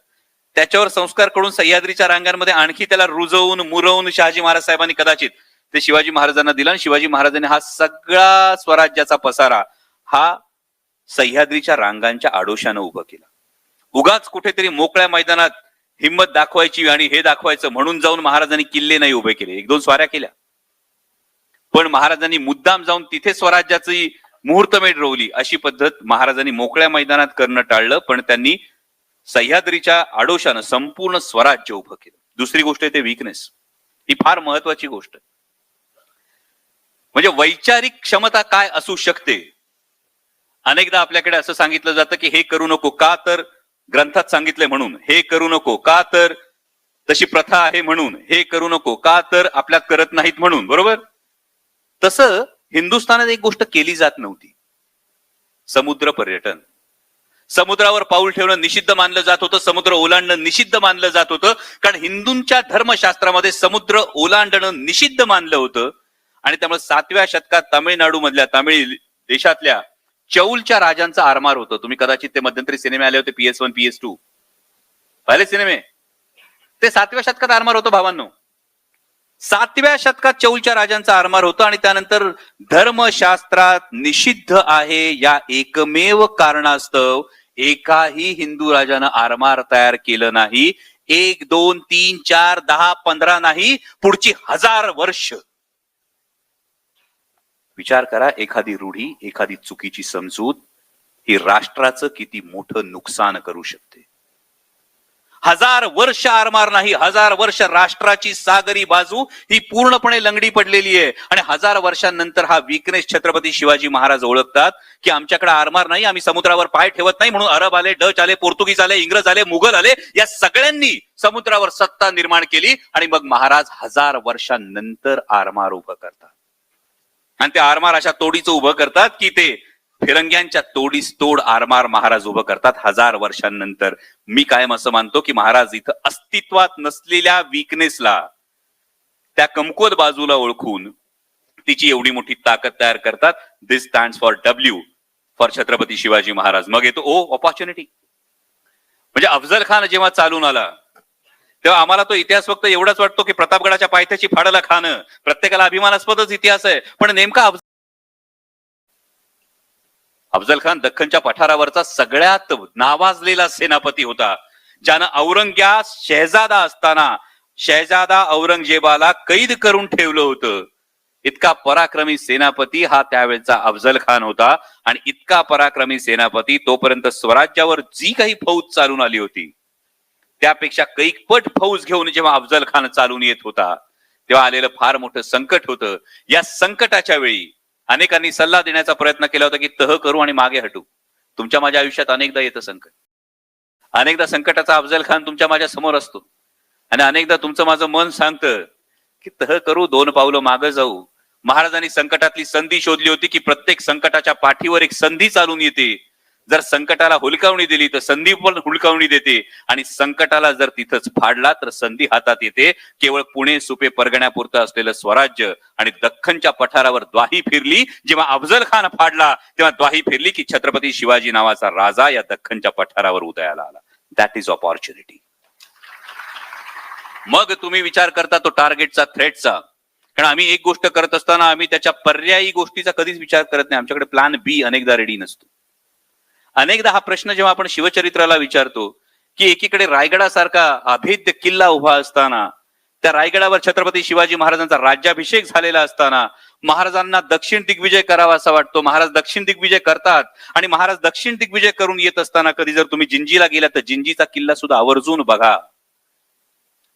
त्याच्यावर संस्कार करून सह्याद्रीच्या रांगांमध्ये आणखी त्याला रुजवून मुरवून शहाजी महाराज साहेबांनी कदाचित ते शिवाजी महाराजांना दिला आणि शिवाजी महाराजांनी हा सगळा स्वराज्याचा पसारा हा सह्याद्रीच्या रांगांच्या आडोशानं उभं केला. उगाच कुठेतरी मोकळ्या मैदानात हिंमत दाखवायची आणि हे दाखवायचं म्हणून जाऊन महाराजांनी किल्ले नाही उभे केले, एक दोन स्वाऱ्या केल्या, पण महाराजांनी मुद्दाम जाऊन तिथे स्वराज्याची मुहूर्तमेढ रोवली. अशी पद्धत महाराजांनी मोकळ्या मैदानात करणं टाळलं, पण त्यांनी सह्याद्रीच्या आडोशानं संपूर्ण स्वराज्य उभं केलं. दुसरी गोष्ट आहे ते विकनेस, ही फार महत्वाची गोष्ट. म्हणजे वैचारिक क्षमता काय असू शकते? अनेकदा आपल्याकडे असं सांगितलं जातं की हे करू नको का, तर ग्रंथात सांगितलंय म्हणून, हे करू नको का, तर तशी प्रथा आहे म्हणून, हे करू नको का, तर आपल्यात करत नाहीत म्हणून. बरोबर? तसं हिंदुस्थानात एक गोष्ट केली जात नव्हती, समुद्र पर्यटन. समुद्रावर पाऊल ठेवणं निषिद्ध मानलं जात होतं, समुद्र ओलांडणं निषिद्ध मानलं जात होतं, कारण हिंदूंच्या धर्मशास्त्रामध्ये समुद्र ओलांडणं निषिद्ध मानलं होतं. आणि त्यामुळे 7व्या शतकात तामिळनाडू मधल्या तामिळ देशातल्या चौलच्या राजांचा आरमार होतं. तुम्ही कदाचित ते मध्यंतरी सिनेमे आले होते, PS1 PS2 पाहिले सिनेमे, ते 7व्या शतकात आरमार होतं भावांनो. 7व्या शतकात चौलच्या राजांचा आरमार होतं. आणि त्यानंतर धर्मशास्त्रात निषिद्ध आहे या एकमेव कारणास्तव एकाही हिंदू राजानं आरमार तयार केलं नाही. 1 2 3 4 10 15 नाही, पुढची 1000 वर्ष. विचार करा, एखादी रूढी, एखादी चुकीची समजूत ही राष्ट्राचं किती मोठं नुकसान करू शकते. 1000 वर्ष आरमार नाही, 1000 वर्ष राष्ट्राची सागरी बाजू ही पूर्णपणे लंगडी पडलेली आहे. आणि 1000 वर्षांनंतर हा वीकनेस छत्रपती शिवाजी महाराज ओळखतात की आमच्याकडे आरमार नाही, आम्ही समुद्रावर पाय ठेवत नाही, म्हणून अरब आले, डच आले, पोर्तुगीज आले, इंग्रज आले, मुघल आले, या सगळ्यांनी समुद्रावर सत्ता निर्माण केली. आणि मग महाराज 1000 वर्षांनंतर आरमार उभं करतात. आणि ते आरमार अशा तोडीचं उभं करतात की ते फिरंग्यांच्या तोडीस तोड आरमार महाराज उभं करतात 1000 वर्षांनंतर. मी कायम असं मानतो की महाराज इथं अस्तित्वात नसलेल्या वीकनेसला, त्या कमकुवत बाजूला ओळखून तिची एवढी मोठी ताकद तयार करतात. This stands for W for Chhatrapati Shivaji Maharaj. मग येतो O ऑपॉर्च्युनिटी. म्हणजे अफजल खान जेव्हा चालून आला तेव्हा आम्हाला तो इतिहास फक्त एवढाच वाटतो की प्रतापगडाच्या पायथ्याची फाडला खाणं, प्रत्येकाला अभिमानास्पदच इतिहास आहे. पण नेमका अफजल खान दख्खनच्या पठारावरचा सगळ्यात नावाजलेला सेनापती होता, ज्यानं शहजादा असताना शहजादा औरंगजेबाला कैद करून ठेवलं होतं. इतका पराक्रमी सेनापती हा त्यावेळेचा अफजल खान होता. आणि इतका पराक्रमी सेनापती तोपर्यंत स्वराज्यावर जी काही फौज चालून आली होती त्यापेक्षा कैकपट फौज घेऊन जेव्हा अफजल खान चालून येत होता तेव्हा आलेलं फार मोठं संकट होतं. या संकटाच्या वेळी अनेकांनी सल्ला देण्याचा प्रयत्न केला होता की तह करू आणि मागे हटू. तुमच्या माझ्या आयुष्यात अनेकदा येतं संकट, अनेकदा संकटाचा अफजल खान तुमच्या माझ्या समोर असतो. आणि अनेकदा तुमचं माझं मन सांगतं की तह करू, 2 पावलं मागे जाऊ. महाराजांनी संकटातली संधी शोधली होती की प्रत्येक संकटाच्या पाठीवर एक संधी चालून येते. जर संकटाला हुलकावणी दिली तर संधी पण हुलकावणी देते. आणि संकटाला जर तिथंच फाडला तर संधी हातात येते. केवळ पुणे सुपे परगण्यापुरतं असलेलं स्वराज्य आणि दख्खनच्या पठारावर द्वाही फिरली. जेव्हा अफजल खान फाडला तेव्हा द्वाही फिरली की छत्रपती शिवाजी नावाचा राजा या दख्खनच्या पठारावर उदयाला आला. That is opportunity. मग तुम्ही विचार करता तो टार्गेटचा, थ्रेटचा. कारण आम्ही एक गोष्ट करत असताना आम्ही त्याच्या पर्यायी गोष्टीचा कधीच विचार करत नाही. आमच्याकडे प्लॅन बी अनेकदा रेडी नसतो. अनेकदा हा प्रश्न जेव्हा आपण शिवचरित्राला विचारतो की एकीकडे रायगडासारखा अभेद्य किल्ला उभा असताना, त्या रायगडावर छत्रपती शिवाजी महाराजांचा राज्याभिषेक झालेला असताना महाराजांना दक्षिण दिग्विजय करावा असा वाटतो. महाराज दक्षिण दिग्विजय करतात. आणि महाराज दक्षिण दिग्विजय करून येत असताना कधी जर तुम्ही जिंजीला गेला तर जिंजीचा किल्ला सुद्धा आवर्जून बघा.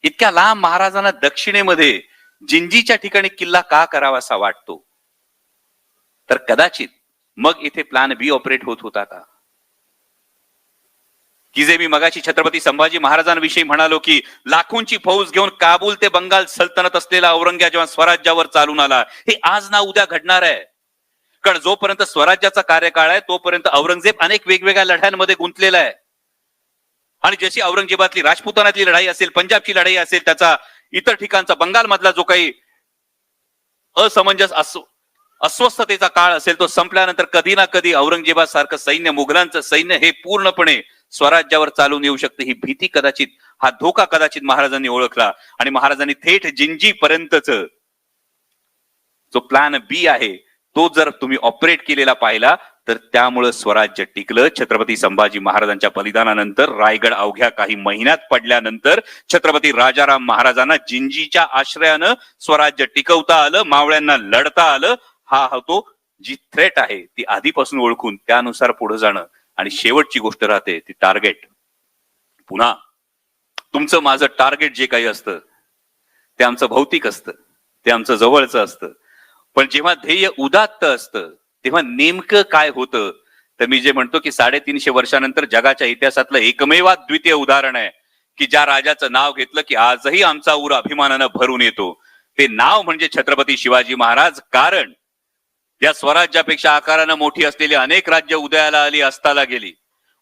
इतक्या लांब महाराजांना दक्षिणेमध्ये जिंजीच्या ठिकाणी किल्ला का करावा असा वाटतो? तर कदाचित मग इथे प्लॅन बी ऑपरेट होत होता का? की जे मी मगाशी छत्रपती संभाजी महाराजांविषयी म्हणालो की लाखोंची फौज घेऊन काबूल ते बंगाल सल्तनत असलेला औरंगजेब जेव्हा स्वराज्यावर चालून आला, हे आज ना उद्या घडणार आहे. कारण जोपर्यंत स्वराज्याचा कार्यकाळ आहे तोपर्यंत औरंगजेब अनेक वेगवेगळ्या लढ्यांमध्ये गुंतलेला आहे. आणि जशी औरंगजेबातली राजपुतानातली लढाई असेल, पंजाबची लढाई असेल, त्याचा इतर ठिकाणचा बंगाल मधला जो काही असमंजस अस्वस्थतेचा काळ असेल तो संपल्यानंतर कधी ना कधी औरंगजेबासारखं सैन्य, मुघलांचं सैन्य हे पूर्णपणे स्वराज्यावर चालून येऊ शकते. ही भीती कदाचित, हा धोका कदाचित महाराजांनी ओळखला. आणि महाराजांनी थेट जिंजी पर्यंतच जो प्लॅन बी आहे तो जर तुम्ही ऑपरेट केलेला पाहिला तर त्यामुळे स्वराज्य टिकलं. छत्रपती संभाजी महाराजांच्या बलिदानानंतर रायगड अवघ्या काही महिन्यात पडल्यानंतर छत्रपती राजाराम महाराजांना जिंजीच्या आश्रयानं स्वराज्य टिकवता आलं, मावळ्यांना लढता आलं. हा होतो जी थ्रेट आहे ती आधीपासून ओळखून त्यानुसार पुढे जाणं. आणि शेवटची गोष्ट राहते ती टार्गेट. पुन्हा तुमचं माझं टार्गेट जे काही असतं ते आमचं भौतिक असतं, ते आमचं जवळचं असतं. पण जेव्हा ध्येय उदात्त असतं तेव्हा नेमकं काय होतं? तर मी जे म्हणतो की 350 वर्षानंतर जगाच्या इतिहासातलं एकमेवाद्वितीय उदाहरण आहे की ज्या राजाचं नाव घेतलं की आजही आमचा ऊर अभिमानानं भरून येतो. ते नाव म्हणजे छत्रपती शिवाजी महाराज. कारण या स्वराज्यापेक्षा आकारानं मोठी असलेली अनेक राज्य उदयाला आली, अस्ताला गेली.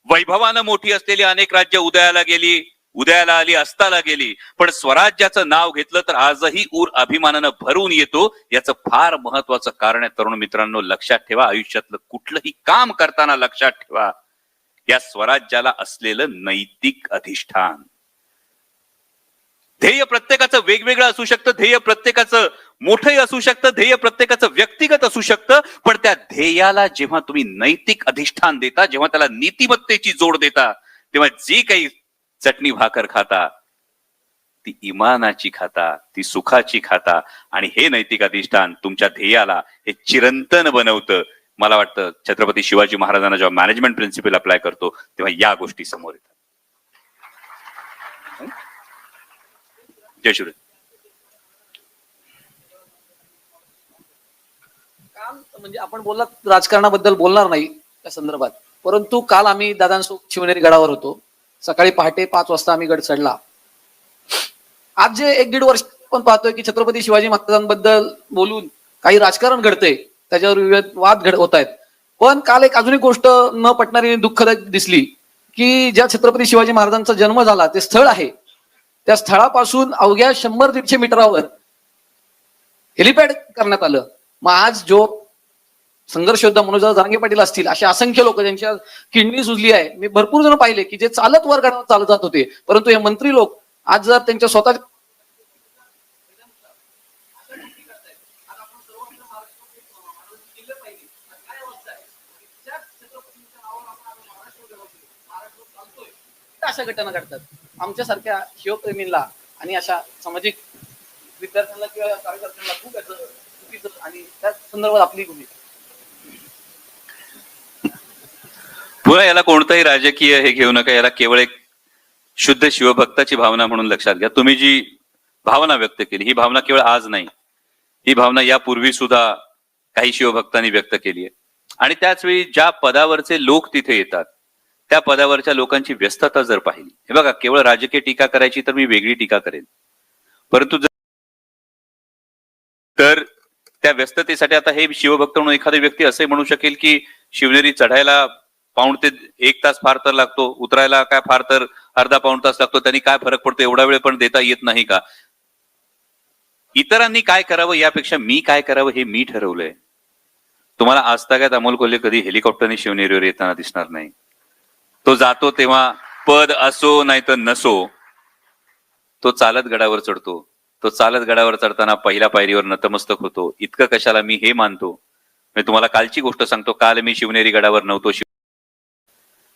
वैभवानं मोठी असलेली अनेक राज्य उदयाला आली, अस्ताला गेली, पण स्वराज्याचं नाव घेतलं तर आजही ऊर अभिमानानं भरून येतो. याचं फार महत्वाचं कारण आहे. तरुण मित्रांनो, लक्षात ठेवा, आयुष्यातलं कुठलंही काम करताना लक्षात ठेवा, या स्वराज्याला असलेलं नैतिक अधिष्ठान. ध्येय प्रत्येकाचं वेगवेगळं असू शकतं, ध्येय प्रत्येकाचं मोठंही असू शकतं, ध्येय प्रत्येकाचं व्यक्तिगत असू शकतं, पण त्या ध्येयाला जेव्हा तुम्ही नैतिक अधिष्ठान देता, जेव्हा त्याला नीतिमत्तेची जोड देता, तेव्हा जी काही चटणी भाकर खाता ती इमानाची खाता, ती सुखाची खाता, आणि हे नैतिक अधिष्ठान तुमच्या ध्येयाला हे चिरंतन बनवतं. मला वाटतं छत्रपती शिवाजी महाराजांना जेव्हा मॅनेजमेंट प्रिन्सिपल अप्लाय करतो तेव्हा या गोष्टी समोर येतात. जय शिवराय. काल म्हणजे आपण बोललात, राजकारणाबद्दल बोलणार नाही त्या संदर्भात, परंतु काल आम्ही दादांसोबत शिवनेरी गडावर होतो. सकाळी पहाटे 5 वाजता आम्ही गड चढला. आज जे 1-1.5 वर्ष आपण पाहतोय की छत्रपती शिवाजी महाराजांबद्दल बोलून काही राजकारण घडतंय, त्याच्यावर विविध वाद होत आहेत. पण काल एक अजून एक गोष्ट न पटणारी दुःखदायक दिसली की ज्या छत्रपती शिवाजी महाराजांचा जन्म झाला ते स्थळ आहे, त्या स्थळापासून अवघ्या 100-150 मीटरावर हेलिपॅड करण्यात आलं. मग आज जो संघर्ष योद्धा मनोज जरांगे पाटील असतील, असे असंख्य लोक ज्यांच्या किडनी सुजली आहे, मी भरपूर जण पाहिले की जे चालत वर गडावर चालत जात होते, परंतु हे मंत्री लोक आज जर त्यांच्या स्वतः अशा घटना घडतात. आमच्यासारख्या शिवप्रेमींना आणि अशा सामाजिक विद्यार्थ्यांना किंवा कार्यकर्त्यांना खूप याचं चुकीचं, आणि त्या संदर्भात आपली भूमिका. पुन्हा याला कोणताही राजकीय हे घेऊ नका, याला केवळ एक शुद्ध शिवभक्ताची भावना म्हणून लक्षात घ्या. तुम्ही जी भावना व्यक्त केली, ही भावना केवळ आज नाही, ही भावना यापूर्वी सुद्धा काही शिवभक्तांनी व्यक्त केली आहे. आणि त्याच वेळी ज्या पदावरचे लोक तिथे येतात, त्या पदावरच्या लोकांची व्यस्तता जर पाहिली, हे बघा, केवळ राजकीय टीका करायची तर मी वेगळी टीका करेन, परंतु तर त्या व्यस्ततेसाठी आता हे शिवभक्त म्हणून एखादी व्यक्ती असे म्हणू शकेल की शिवनेरी चढायला 1 ते 1 तास फार तर लागतो, उतरायला काय फार तर अर्धा-पाऊण तास लागतो, त्यांनी काय फरक पडतो, एवढा वेळ पण देता येत नाही का? इतरांनी काय करावं यापेक्षा मी काय करावं हे मी ठरवलंय. तुम्हाला आजतागायत अमोल कोल्हे कधी हेलिकॉप्टरने शिवनेरीवर येताना दिसणार नाही. तो जातो तेव्हा पद असो नाही तर नसो, तो चालत गडावर चढतो. तो चालत गडावर चढताना पहिल्या पायरीवर नतमस्तक होतो. इतकं कशाला मी हे मानतो. मी तुम्हाला कालची गोष्ट सांगतो. काल मी शिवनेरी गडावर नव्हतो.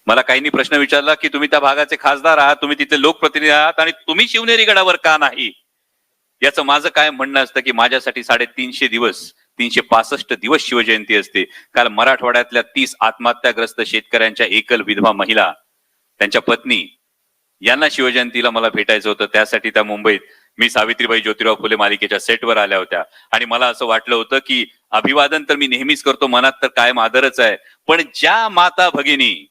मला काहींनी प्रश्न विचारला की तुम्ही त्या भागाचे खासदार आहात, तुम्ही तिथे लोकप्रतिनिधी आहात आणि तुम्ही शिवनेरी गडावर का नाही? याचं माझं काय म्हणणं असतं की माझ्यासाठी 350 दिवस 365 दिवस शिवजयंती असते. काल मराठवाड्यातल्या 30 आत्महत्याग्रस्त शेतकऱ्यांच्या एकल विधवा महिला, त्यांच्या पत्नी यांना शिवजयंतीला मला भेटायचं होतं. त्यासाठी त्या मुंबईत मी सावित्रीबाई ज्योतिराव फुले मालिकेच्या सेटवर आल्या होत्या आणि मला असं वाटलं होतं की अभिवादन तर मी नेहमीच करतो, मनात तर कायम आदरच आहे, पण ज्या माता भगिनी,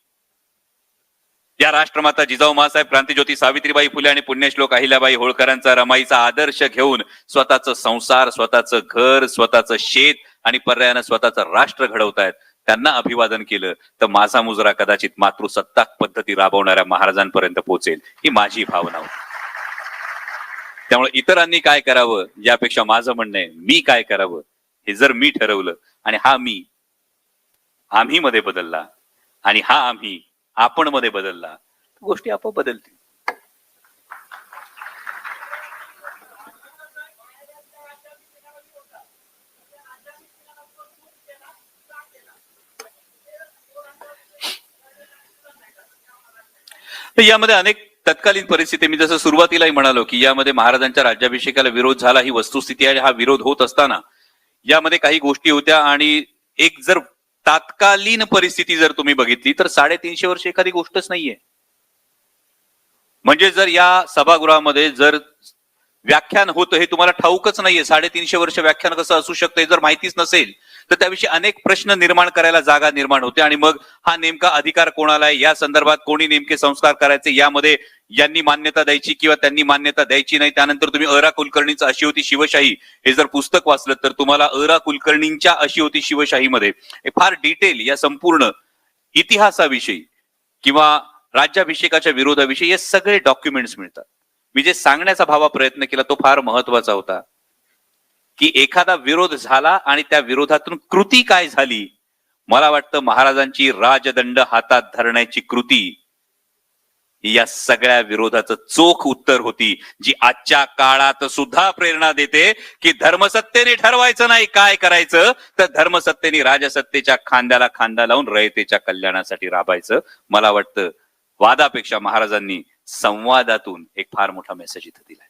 या राष्ट्रमाता जिजाऊ माँसाहेब, क्रांतिज्योती सावित्रीबाई फुले आणि पुण्यश्लोक अहिल्याबाई होळकरांचा, रमाईचा आदर्श घेऊन स्वतःचं संसार, स्वतःचं घर, स्वतःचं शेत आणि पर्यायानं स्वतःचं राष्ट्र घडवतायत, त्यांना अभिवादन केलं तर माझा मुजरा कदाचित मातृसत्ताक पद्धती राबवणाऱ्या महाराजांपर्यंत पोहोचेल, ही माझी भावना होती. त्यामुळे इतरांनी काय करावं यापेक्षा माझं म्हणणं आहे, मी काय करावं हे जर मी ठरवलं आणि हा मी आम्ही मध्ये बदलला आणि हा आम्ही आपण मध्ये बदलला, गोष्टी आपोआप बदलतील. यामध्ये अनेक तत्कालीन परिस्थिती, मी जसं सुरुवातीलाही म्हणालो की यामध्ये महाराजांच्या राज्याभिषेकाला विरोध झाला, ही वस्तुस्थिती आहे. हा विरोध होत असताना यामध्ये काही गोष्टी होत्या आणि एक जर तात्कालीन परिस्थिती जर तुम्ही बघितली तर 350 वर्ष एखादी गोष्टच नाहीये. म्हणजे जर या सभागृहामध्ये जर व्याख्यान होतं हे तुम्हाला ठाऊकच नाहीये, 350 वर्ष व्याख्यान कसं असू शकतं हे जर माहितीच नसेल तर त्याविषयी अनेक प्रश्न निर्माण करायला जागा निर्माण होते. आणि मग हा नेमका अधिकार कोणाला आहे, या संदर्भात कोणी नेमके संस्कार करायचे, यामध्ये यांनी मान्यता द्यायची किंवा त्यांनी मान्यता द्यायची नाही. त्यानंतर तुम्ही अ.रा. कुलकर्णींचं अशी होती शिवशाही हे जर पुस्तक वाचलं तर तुम्हाला अ.रा. कुलकर्णींच्या अशी होती शिवशाहीमध्ये फार डिटेल या संपूर्ण इतिहासाविषयी किंवा राज्याभिषेकाच्या विरोधाविषयी हे सगळे डॉक्युमेंट्स मिळतात. मी जे सांगण्याचा प्रयत्न केला तो फार महत्वाचा होता की एखादा विरोध झाला आणि त्या विरोधातून कृती काय झाली. मला वाटतं महाराजांची राजदंड हातात धरण्याची कृती ही या सगळ्या विरोधाचं चोख उत्तर होती, जी आजच्या काळात सुद्धा प्रेरणा देते की धर्मसत्तेने ठरवायचं नाही काय करायचं, तर धर्मसत्तेने राजसत्तेच्या खांद्याला खांदा लावून रयतेच्या कल्याणासाठी राबायचं. मला वाटतं वादापेक्षा महाराजांनी संवादातून एक फार मोठा मेसेज इथं दिलाय.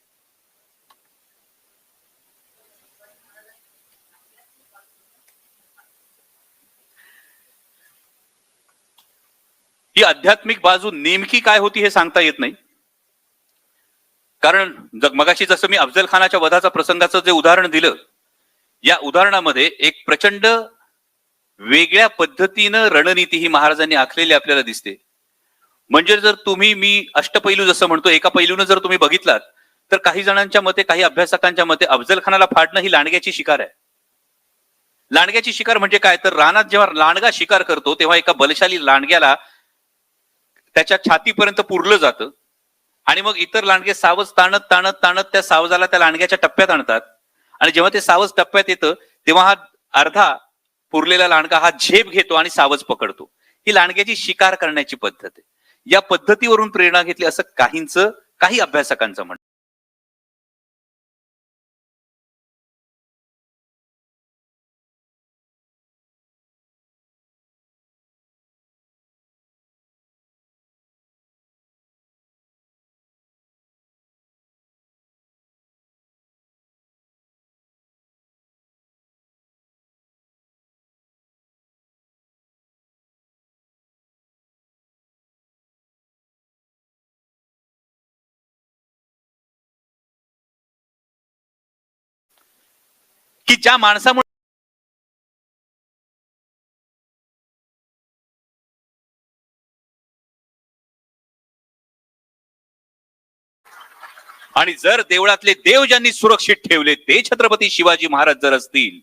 ही आध्यात्मिक बाजू नेमकी काय होती हे सांगता येत नाही. कारण मगाशी जसं मी अफजल खानाच्या वधाचा प्रसंगाचं जे उदाहरण दिलं, या उदाहरणामध्ये एक प्रचंड वेगळ्या पद्धतीनं रणनीती ही महाराजांनी आखलेली आपल्याला दिसते. म्हणजे जर तुम्ही मी अष्टपैलू जसं म्हणतो एका पैलूनं जर तुम्ही बघितलात तर काही जणांच्या मते, काही अभ्यासकांच्या मते अफजल खानाला फाडणं ही लांडग्याची शिकार आहे. लांडग्याची शिकार म्हणजे काय, तर रानात जेव्हा लांडगा शिकार करतो तेव्हा एका बलशाली लांडग्याला त्याच्या छातीपर्यंत पुरलं जातं आणि मग इतर लांडगे सावज ताणत ताणत ताणत त्या सावजाला त्या लांडग्याच्या टप्प्यात आणतात आणि जेव्हा ते सावज टप्प्यात येतं तेव्हा हा अर्धा पुरलेला लांडगा हा झेप घेतो आणि सावज पकडतो. ही लांडग्याची शिकार करण्याची पद्धत आहे. या पद्धतीवरून प्रेरणा घेतली असं काही अभ्यासकांचं म्हणणं. की ज्या माणसामुळे आणि जर देवळातले देव ज्यांनी सुरक्षित ठेवले ते छत्रपती शिवाजी महाराज जर असतील,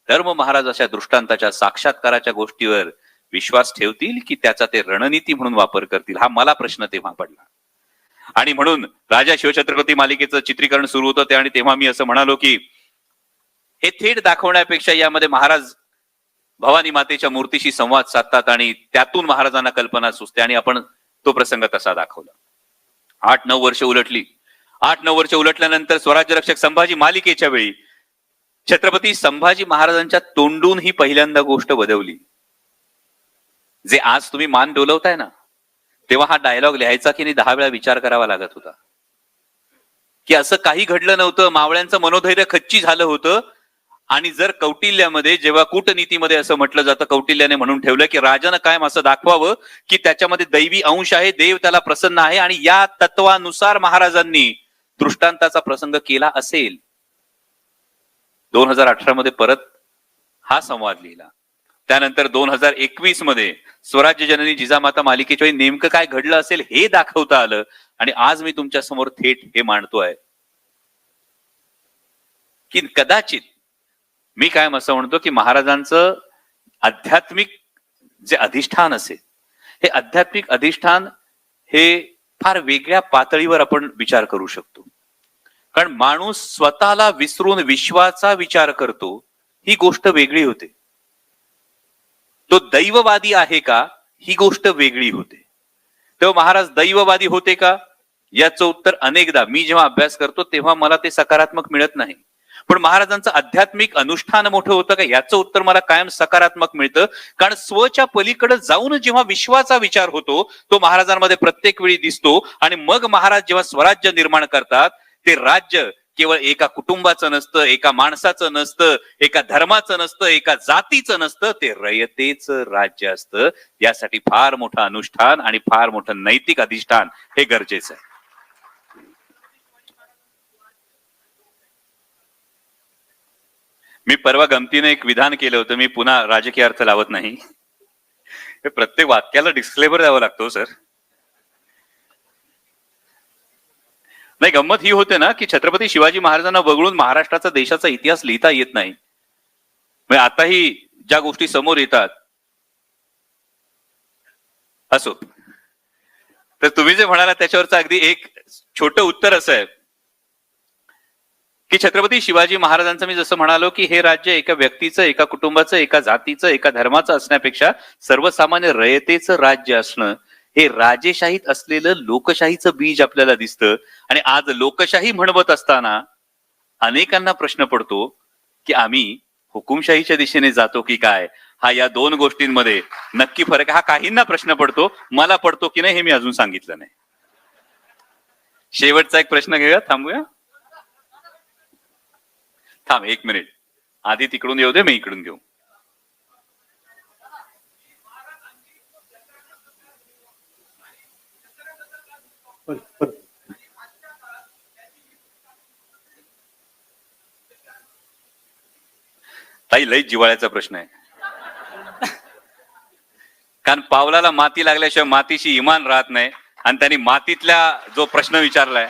धर्म महाराज अशा दृष्टांताच्या साक्षात्काराच्या गोष्टीवर विश्वास ठेवतील की त्याचा ते रणनीती म्हणून वापर करतील, हा मला प्रश्न तेव्हा पडला. आणि म्हणून राजा शिवछत्रपती मालिकेचं चित्रीकरण सुरू होतं ते आणि तेव्हा मी असं म्हणालो की हे थेट दाखवण्यापेक्षा यामध्ये महाराज भवानी मातेच्या मूर्तीशी संवाद साधतात आणि त्यातून महाराजांना कल्पना सुचते आणि आपण तो प्रसंग तसा दाखवला. 8-9 वर्ष उलटली. 8-9 वर्ष उलटल्यानंतर स्वराज्य रक्षक संभाजी मालिकेच्या वेळी छत्रपती संभाजी महाराजांच्या तोंडून ही पहिल्यांदा गोष्ट बदवली. जे आज तुम्ही मान डोलवताय ना, तेव्हा हा डायलॉग लिहायचा की नाही 10 वेळा विचार करावा लागत होता. की असं काही घडलं नव्हतं, मावळ्यांचं मनोधैर्य खच्ची झालं होतं. आणि जर कौटिल्यामध्ये जेव्हा कूटनीतीमध्ये असं म्हटलं जातं, कौटिल्याने म्हणून ठेवलं की राजानं कायम असं दाखवावं की त्याच्यामध्ये दैवी अंश आहे, देव त्याला प्रसन्न आहे, आणि या तत्वानुसार महाराजांनी दृष्टांताचा प्रसंग केला असेल. 2018 मध्ये परत हा संवाद लिहिला. त्यानंतर 2021 मध्ये स्वराज्य जननी जिजामाता मालिकेच्या वेळी नेमकं काय घडलं असेल हे दाखवता आलं आणि आज मी तुमच्या समोर थेट हे मांडतोय की कदाचित मी काय असं म्हणतो की महाराजांचं आध्यात्मिक जे अधिष्ठान असेल, हे आध्यात्मिक अधिष्ठान हे फार वेगळ्या पातळीवर आपण विचार करू शकतो. कारण माणूस स्वतःला विसरून विश्वाचा विचार करतो, ही गोष्ट वेगळी होते. तो दैववादी आहे का, ही गोष्ट वेगळी होते. तेव्हा महाराज दैववादी होते का याचं उत्तर अनेकदा मी जेव्हा अभ्यास करतो तेव्हा मला ते सकारात्मक मिळत नाही. पण महाराजांचं आध्यात्मिक अनुष्ठान मोठं होतं का याचं उत्तर मला कायम सकारात्मक मिळतं. कारण स्वच्या पलीकडे जाऊन जेव्हा विश्वाचा विचार होतो तो महाराजांमध्ये प्रत्येक वेळी दिसतो. आणि मग महाराज जेव्हा स्वराज्य निर्माण करतात, ते राज्य केवळ एका कुटुंबाचं नसतं, एका माणसाचं नसतं, एका धर्माचं नसतं, एका जातीचं नसतं, ते रयतेचं राज्य असतं. यासाठी फार मोठं अनुष्ठान आणि फार मोठं नैतिक अधिष्ठान हे गरजेचं आहे. मी परवा गमतीने एक विधान केलं होतं, मी पुन्हा राजकीय अर्थ लावत नाही. हे प्रत्येक वाक्याला डिस्क्लेमर द्यावं लागतो सर. नाही, गंमत ही होते ना की छत्रपती शिवाजी महाराजांना वगळून महाराष्ट्राचा देशाचा इतिहास लिहिता येत नाही. आताही ज्या गोष्टी समोर येतात, असो. तर तुम्ही जे म्हणाला त्याच्यावरचं अगदी एक छोटं उत्तर असं आहे की छत्रपती शिवाजी महाराजांचं मी जसं म्हणालो की हे राज्य एका व्यक्तीचं, एका कुटुंबाचं, एका जातीचं, एका धर्माचं असण्यापेक्षा सर्वसामान्य रयतेचं राज्य असणं हे राजेशाहीत असलेलं लोकशाहीचं बीज आपल्याला दिसतं. आणि आज लोकशाही म्हणवत असताना अनेकांना प्रश्न पडतो की आम्ही हुकुमशाहीच्या दिशेने जातो की काय. हा या दोन गोष्टींमध्ये नक्की फरक आहे. हा काहींना प्रश्न पडतो, मला पडतो की नाही हे मी अजून सांगितलं नाही. शेवटचा एक प्रश्न घेऊया, थांबूया. थांब 1 मिनिट, आधी तिकडून येऊ दे, मी इकडून घेऊ. ताई लई जिव्हाळ्याचा प्रश्न आहे. कारण पावलाला माती लागल्याशिवाय मातीशी इमान राहत नाही आणि त्यांनी मातीतल्या जो प्रश्न विचारलाय.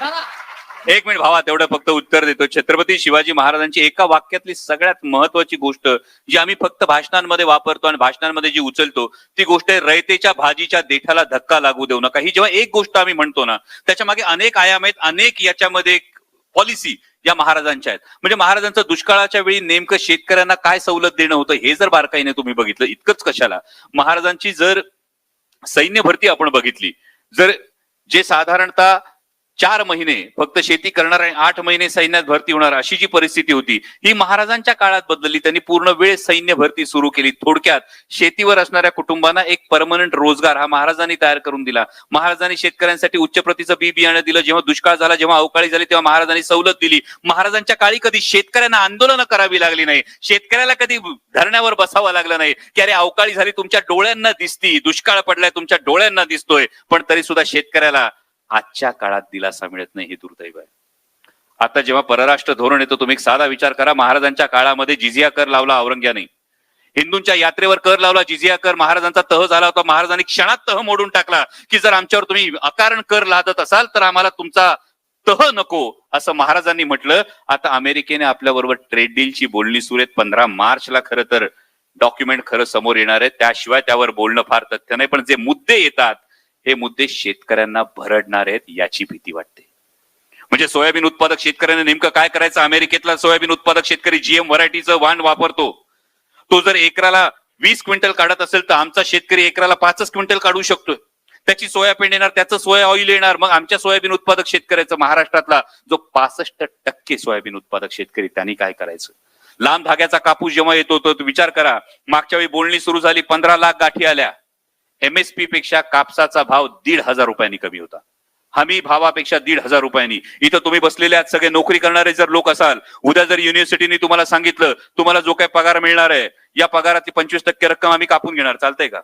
1 मिनिट भावा, तेवढं फक्त उत्तर देतो. छत्रपती शिवाजी महाराजांची एका वाक्यातली सगळ्यात महत्वाची गोष्ट जी आम्ही फक्त भाषणांमध्ये वापरतो आणि भाषणांमध्ये जी उचलतो ती गोष्ट आहे रयतेच्या भाजीच्या देठाला धक्का लागू देऊ नका. ही जेव्हा एक गोष्ट आम्ही म्हणतो ना त्याच्या मागे अनेक आयाम आहेत, अनेक याच्यामध्ये पॉलिसी या महाराजांच्या आहेत. म्हणजे महाराजांचं दुष्काळाच्या वेळी नेमकं शेतकऱ्यांना काय सवलत देणं होतं हे जर बारकाईने तुम्ही बघितलं, इतकंच कशाला, महाराजांची जर सैन्य भरती आपण बघितली, जर जे साधारणतः 4 महिने फक्त शेती करणार आणि 8 महिने सैन्यात भरती होणार अशी जी परिस्थिती होती ही महाराजांच्या काळात बदलली. त्यांनी पूर्ण वेळ सैन्य भरती सुरू केली. थोडक्यात शेतीवर असणाऱ्या कुटुंबांना एक परमनंट रोजगार हा महाराजांनी तयार करून दिला. महाराजांनी शेतकऱ्यांसाठी उच्च प्रतीचं बी बियाणं दिलं. जेव्हा दुष्काळ झाला, जेव्हा अवकाळी झाली तेव्हा महाराजांनी सवलत दिली. महाराजांच्या काळी कधी शेतकऱ्यांना आंदोलनं करावी लागली नाही, शेतकऱ्याला कधी धरण्यावर बसावं लागलं नाही की अरे अवकाळी झाली तुमच्या डोळ्यांना दिसती, दुष्काळ पडलाय तुमच्या डोळ्यांना दिसतोय, पण तरी सुद्धा शेतकऱ्याला आजच्या काळात दिलासा मिळत नाही. हे दुर्दैव आहे. आता जेव्हा परराष्ट्र धोरण येतो तुम्ही एक साधा विचार करा, महाराजांच्या काळामध्ये जिझिया कर लावला औरंग्याने, हिंदूंच्या यात्रेवर कर लावला जिझिया कर, महाराजांचा तह झाला होता, महाराजांनी क्षणात तह मोडून टाकला की जर आमच्यावर तुम्ही अकारण कर लादत असाल तर आम्हाला तुमचा तह नको असं महाराजांनी म्हटलं. आता अमेरिकेने आपल्या बरोबर ट्रेड डीलची बोलणी सुरू आहेत. 15 मार्चला खरं तर डॉक्युमेंट खरं समोर येणार आहे, त्याशिवाय त्यावर बोलणं फार तथ्य नाही. पण जे मुद्दे येतात हे मुद्दे शेतकऱ्यांना भरडणार आहेत याची भीती वाटते. म्हणजे सोयाबीन उत्पादक शेतकऱ्यांनी नेमकं काय करायचं? अमेरिकेतला सोयाबीन उत्पादक शेतकरी जीएम व्हरायटीचं वाण वापरतो. तो जर एकराला 20 क्विंटल काढत असेल तर आमचा शेतकरी एकराला 5 क्विंटल काढू शकतोय. त्याची सोयाबीन येणार, त्याचं सोया ऑइल येणार. मग आमच्या सोयाबीन उत्पादक शेतकऱ्याचं, महाराष्ट्रातला जो 65% सोयाबीन उत्पादक शेतकरी, त्यांनी काय करायचं? लांब धाग्याचा कापूस जेव्हा येतो तो विचार करा, मागच्या वेळी बोलणी सुरू झाली, 15 लाख गाठी आल्या. MSP पेक्षा कापसाचा भाव 1,500 रुपयांनी कमी होता, हमी भावापेक्षा 1,500 रुपयांनी. इथं तुम्ही बसलेले आहात सगळे नोकरी करणारे जर लोक असाल, उद्या जर युनिव्हर्सिटीने तुम्हाला सांगितलं तुम्हाला जो काही पगार मिळणार आहे या पगारातली 25% रक्कम आम्ही कापून घेणार, चालतंय का?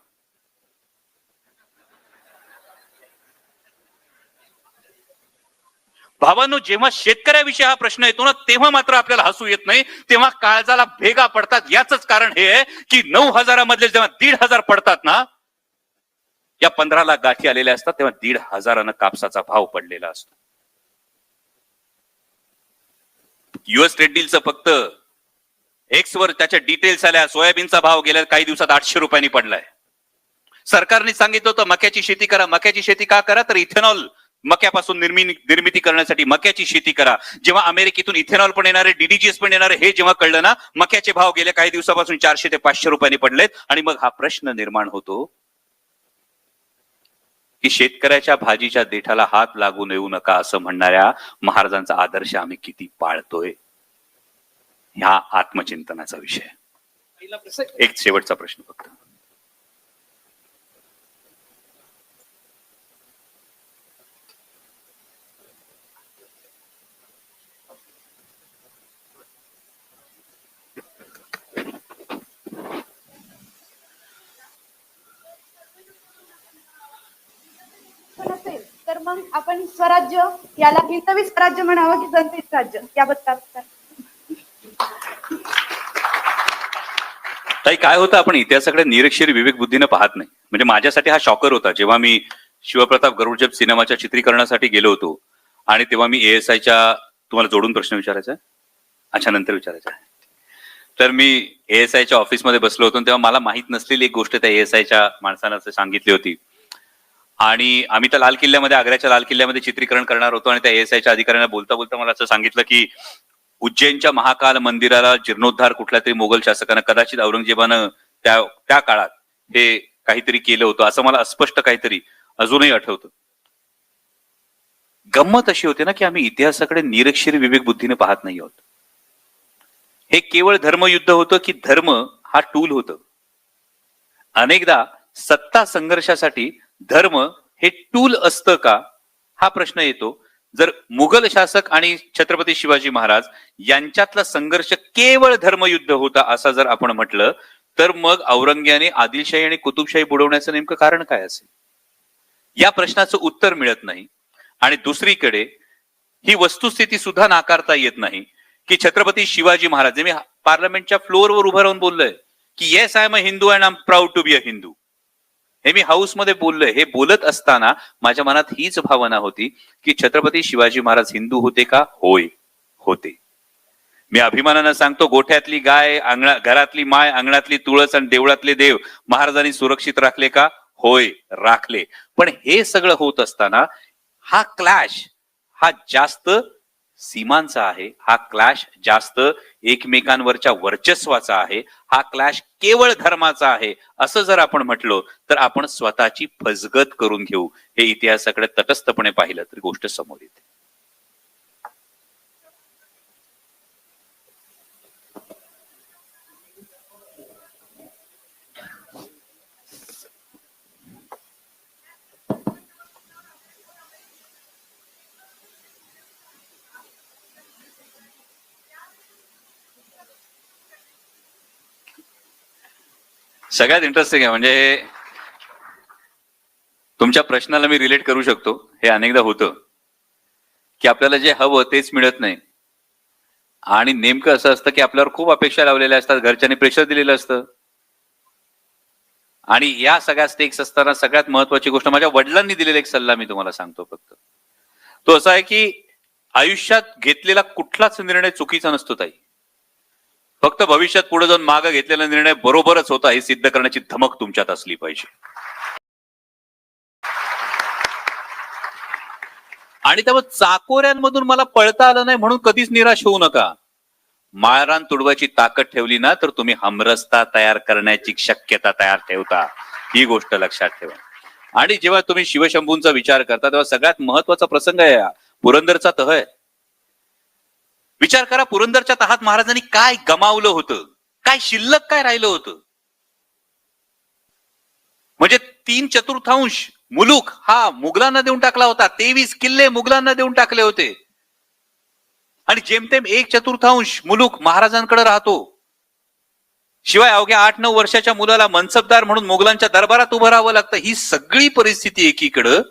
भावांनो, जेव्हा शेतकऱ्याविषयी हा प्रश्न येतो ना तेव्हा मात्र आपल्याला हसू येत नाही, तेव्हा काळजाला भेगा पडतात. याच कारण हे आहे की 9,000 मधले जेव्हा 1,500 पडतात ना, या 15 लाख गाठी आलेल्या असतात तेव्हा 1,500 कापसाचा भाव पडलेला असतो. US ट्रेड डीलचं फक्त एक्स वर त्याच्या डिटेल्स आल्या, सोयाबीनचा भाव गेल्या काही दिवसात 800 रुपयांनी पडलाय. सरकारने सांगितलं होतं मक्याची शेती करा. मक्याची शेती का करा? तर इथेनॉल मक्यापासून निर्मिती करण्यासाठी मक्याची शेती करा. जेव्हा अमेरिकेतून इथेनॉल पण येणार आहे, DDGS पण येणार आहे, हे जेव्हा कळलं ना, मक्याचे भाव गेल्या काही दिवसापासून 400 ते 500 रुपयांनी पडलेत. आणि मग हा प्रश्न निर्माण होतो की शेतकऱ्याच्या भाजीच्या देठाला हात लागू येऊ नका असं म्हणणाऱ्या महाराजांचा आदर्श आम्ही किती पाळतोय, ह्या आत्मचिंतनाचा विषय. एक शेवटचा प्रश्न फक्त. तर मग आपण स्वराज्य याला हिंदवी स्वराज्य म्हणावं की जनतेच राज्य, याबद्दल ताई काय होतं, आपण इतिहासाकडे निरीक्षर विवेक बुद्धीनं पाहत नाही. म्हणजे माझ्यासाठी हा शॉकर होता जेव्हा मी शिवप्रताप गरुडजप सिनेमाच्या चित्रीकरणासाठी गेलो होतो आणि तेव्हा मी ASIच्या, तुम्हाला जोडून प्रश्न विचारायचा आहे? अच्छा, नंतर विचारायचा आहे. तर मी ASIच्या ऑफिसमध्ये बसलो होतो तेव्हा मला माहित नसलेली एक गोष्ट त्या ASIच्या माणसानं सांगितली होती आणि आम्ही तर लाल किल्ल्यामध्ये, आग्र्याच्या लाल किल्ल्यामध्ये चित्रीकरण करणार होतो आणि त्या ASIच्या अधिकाऱ्यांना बोलता बोलता मला असं सांगितलं की उज्जैनच्या महाकाल मंदिराला जीर्णोद्धार कुठल्या तरी मोगल शासकानं, कदाचित औरंगजेबानं त्या काळात हे काहीतरी केलं होतं, असं मला अस्पष्ट काहीतरी अजूनही आठवतं. गंमत अशी होते ना की आम्ही इतिहासाकडे निरक्षर विवेक बुद्धीने पाहत नाही आहोत. हे केवळ धर्मयुद्ध होतं की धर्म हा टूल होतं. अनेकदा सत्ता संघर्षासाठी धर्म हे टूल असतं का हा प्रश्न येतो. जर मुघल शासक आणि छत्रपती शिवाजी महाराज यांच्यातला संघर्ष केवळ धर्मयुद्ध होता असं जर आपण म्हटलं तर मग औरंग्याने आदिलशाही आणि कुतुबशाही बुडवण्याचं नेमकं कारण काय असेल, या प्रश्नाचं उत्तर मिळत नाही. आणि दुसरीकडे ही वस्तुस्थिती सुद्धा नाकारता येत नाही की छत्रपती शिवाजी महाराज, मी पार्लमेंटच्या फ्लोअरवर उभं राहून बोललोय की yes I am a Hindu and I am proud to be a Hindu, हे मी हाऊस मध्ये बोललोय. हे बोलत असताना माझ्या मनात हीच भावना होती की छत्रपती शिवाजी महाराज हिंदू होते का? होय, होते. मी अभिमानानं सांगतो, गोठ्यातली गाय, घरातली माय, अंगणातली तुळस आणि देवळातले देव महाराजांनी सुरक्षित राखले का? होय, राखले. पण हे सगळं होत असताना हा क्लॅश हा जास्त सीमांचा आहे, हा क्लॅश जास्त एकमेकांवरच्या वर्चस्वाचा आहे, हा क्लॅश केवळ धर्माचा आहे असं जर आपण म्हटलो तर आपण स्वतःची फसगत करून घेऊ. हे इतिहासाकडे तटस्थपणे पाहिलं तर गोष्ट समोर येते. सगळ्यात इंटरेस्टिंग आहे म्हणजे तुमच्या प्रश्नाला मी रिलेट करू शकतो. हे अनेकदा होतं की आपल्याला जे हवं तेच मिळत नाही आणि नेमकं असं असतं की आपल्यावर खूप अपेक्षा लावलेल्या असतात, घरच्यांनी प्रेशर दिलेलं असतं आणि या सगळ्या स्टेक्स असताना सगळ्यात महत्वाची गोष्ट, माझ्या वडिलांनी दिलेला एक सल्ला मी तुम्हाला सांगतो फक्त, तो असा आहे की आयुष्यात घेतलेला कुठलाच निर्णय चुकीचा नसतो ताई. फक्त भविष्यात पुढे जाऊन मागे घेतलेला निर्णय बरोबरच होता हे सिद्ध करण्याची धमक तुमच्यात असली पाहिजे. आणि त्यामुळे चाकोऱ्यांमधून मला पळता आलं नाही म्हणून कधीच निराश होऊ नका. माळरान तुडवायची ताकद ठेवली ना तर तुम्ही हमरस्ता तयार करण्याची शक्यता तयार ठेवता, ही गोष्ट लक्षात ठेवा. आणि जेव्हा तुम्ही शिवशंभूंचा विचार करता तेव्हा सगळ्यात महत्वाचा प्रसंग आहे पुरंदरचा तह आहे. विचार करा, पुरंदरच्या तहात महाराजांनी काय गमावलं होतं, काय शिल्लक काय राहिलं होतं. म्हणजे 3/4 मुलूक हा मुघलांना देऊन टाकला होता, 23 किल्ले मुघलांना देऊन टाकले होते आणि जेमतेम 1/4 मुलूक महाराजांकडे राहतो. शिवाय अवघ्या 8-9 वर्षाच्या मुलाला मनसबदार म्हणून मुघलांच्या दरबारात उभं राहावं लागतं. ही सगळी परिस्थिती एकीकडं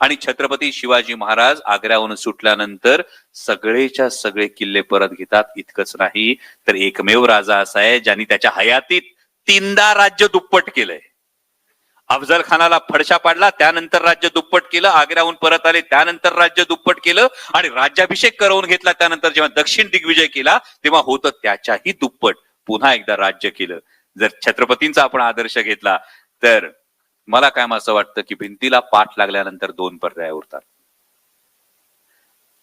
आणि छत्रपती शिवाजी महाराज आग्र्याहून सुटल्यानंतर सगळेच्या सगळे किल्ले परत घेतात. इतकंच नाही तर एकमेव राजा असा आहे ज्यांनी त्याच्या हयातीत 3दा राज्य दुप्पट केलंय. अफजल खानाला फडशा पाडला, त्यानंतर राज्य दुप्पट केलं, आग्र्याहून परत आले, त्यानंतर राज्य दुप्पट केलं आणि राज्याभिषेक करवून घेतला. त्यानंतर जेव्हा दक्षिण दिग्विजय केला तेव्हा होतं त्याच्याही दुप्पट पुन्हा एकदा राज्य केलं. जर छत्रपतींचा आपण आदर्श घेतला तर मला काय असं वाटतं की भिंतीला पाठ लागल्यानंतर 2 पर्याय उरतात.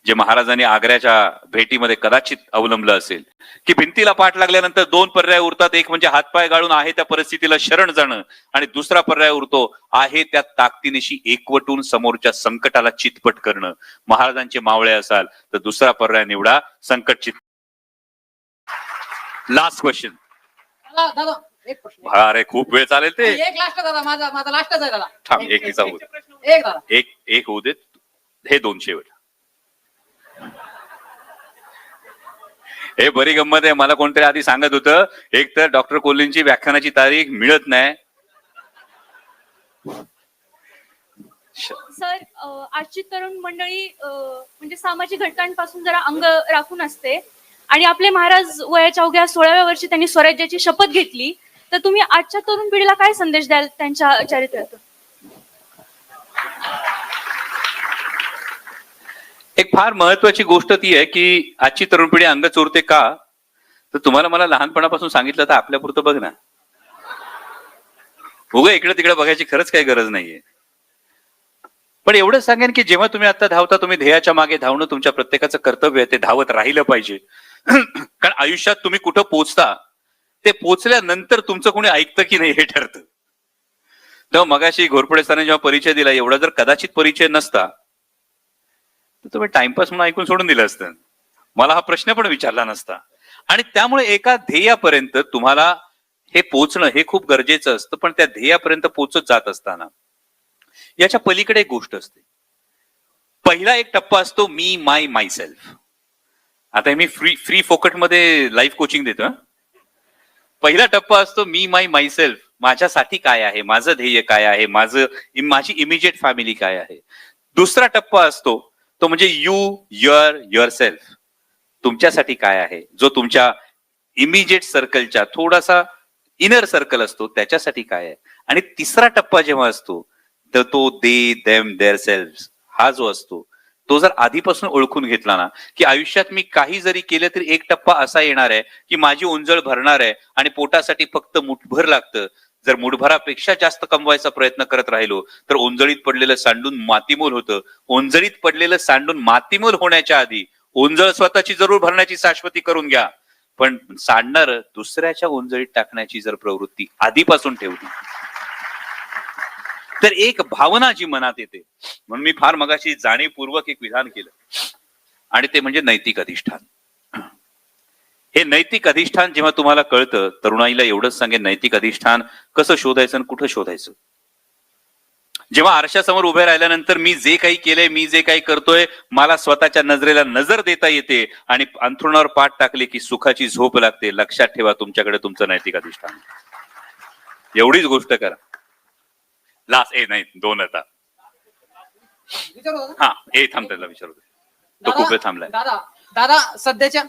जे महाराजांनी आग्र्याच्या भेटीमध्ये कदाचित अवलंबलं असेल की भिंतीला पाठ लागल्यानंतर 2 पर्याय उरतात. एक म्हणजे हातपाय गाळून आहे त्या परिस्थितीला शरण जाणं आणि दुसरा पर्याय उरतो आहे त्या ताकदीनिशी एकवटून समोरच्या संकटाला चितपट करणं. महाराजांचे मावळे असाल तर दुसरा पर्याय निवडा, संकट चित. Last question. दादा एक प्रश्न. अरे खूप वेळ चालेल ते. एक लास्ट दादा, माझा लास्टच आहे दादा. थांब, एक तिचा होऊ दे. एक दादा, एक होऊ देत, हे 2 शेवट. हे बरी गंमत आहे. मला कोणतरी आधी सांगत होतं एक तर डॉक्टर कोल्हेंची व्याख्यानाची तारीख मिळत नाही. सर, आजची तरुण मंडळी म्हणजे सामाजिक घटकांपासून जरा अंग राखून असते आणि आपले महाराज वयाच्या अवघ्या 16व्या वर्षी त्यांनी स्वराज्याची शपथ घेतली, तर तुम्ही आजच्या तरुण पिढीला काय संदेश द्याल त्यांच्या चरित्रातून? एक फार महत्वाची गोष्ट ती आहे की आजची तरुण पिढी अंग चोरते का, तर तुम्हाला मला लहानपणापासून सांगितलं तर आपल्या पुरतं बघ ना. उगा इकडे तिकडे बघायची खरंच काही गरज नाहीये. पण एवढं सांगेन की जेव्हा तुम्ही आता धावता, तुम्ही ध्येयाच्या मागे धावणं तुमच्या प्रत्येकाचं कर्तव्य आहे, ते धावत राहिलं पाहिजे. कारण आयुष्यात तुम्ही कुठं पोचता, ते पोचल्यानंतर तुमचं कोणी ऐकतं की नाही हे ठरतं. तेव्हा मगाशी घोरपडे सरांनी जेव्हा परिचय दिला, एवढा जर कदाचित परिचय नसता तर तुम्ही टाइमपास म्हणून ऐकून सोडून दिलं असतं, मला हा प्रश्न पण विचारला नसता. आणि त्यामुळे एका ध्येयापर्यंत तुम्हाला हे पोचणं हे खूप गरजेचं असतं. पण त्या ध्येयापर्यंत पोचत जात असताना याच्या पलीकडे एक गोष्ट असते. पहिला एक टप्पा असतो मी माय मायसेल्फ. आता मी फ्री फोकट मध्ये लाईफ कोचिंग देतो हं. पहिला टप्पा असतो मी माय मायसेल्फ. माझ्यासाठी काय आहे, माझं ध्येय काय आहे, माझी इमिजिएट फॅमिली काय आहे. दुसरा टप्पा असतो तो म्हणजे युअर सेल्फ. तुमच्यासाठी काय आहे, जो तुमच्या इमिजिएट सर्कलच्या थोडासा इनर सर्कल असतो त्याच्यासाठी काय आहे. आणि तिसरा टप्पा जेव्हा असतो तर तो दे देम देअर सेल्फ हा जो असतो, तो जर आधीपासून ओळखून घेतला ना, की आयुष्यात मी काही जरी केलं तरी एक टप्पा असा येणार आहे की माझी ओंजळ भरणार आहे आणि पोटासाठी फक्त मुठभर लागतं. जर मुठभरापेक्षा जास्त कमवायचा प्रयत्न करत राहिलो तर ओंजळीत पडलेलं सांडून मातीमोल होतं. ओंजळीत पडलेलं सांडून मातीमोल होण्याच्या आधी ओंजळ स्वतःची जरूर भरण्याची शाश्वती करून घ्या. पण सांडणार दुसऱ्याच्या ओंजळीत टाकण्याची जर प्रवृत्ती आधीपासून ठेवली तर एक भावना जी मनात येते. म्हणून मी फार मगाशी जाणीवपूर्वक एक विधान केलं आणि ते म्हणजे नैतिक अधिष्ठान. हे नैतिक अधिष्ठान जेव्हा तुम्हाला कळतं, तरुणाईला एवढंच सांगेन, नैतिक अधिष्ठान कसं शोधायचं आणि कुठं शोधायचं. जेव्हा आरशासमोर उभे राहिल्यानंतर मी जे काही केलंय, मी जे काही करतोय, मला स्वतःच्या नजरेला नजर देता येते आणि अंथरुणावर पाठ टाकले की सुखाची झोप लागते. लक्षात ठेवा तुमच्याकडे तुमचं नैतिक अधिष्ठान. एवढीच गोष्ट करा. लास्ट नाही 2 आता. हा थांब, त्याला विचारू दे. तो खूप वेळ थांबलाय. दादा सध्याच्या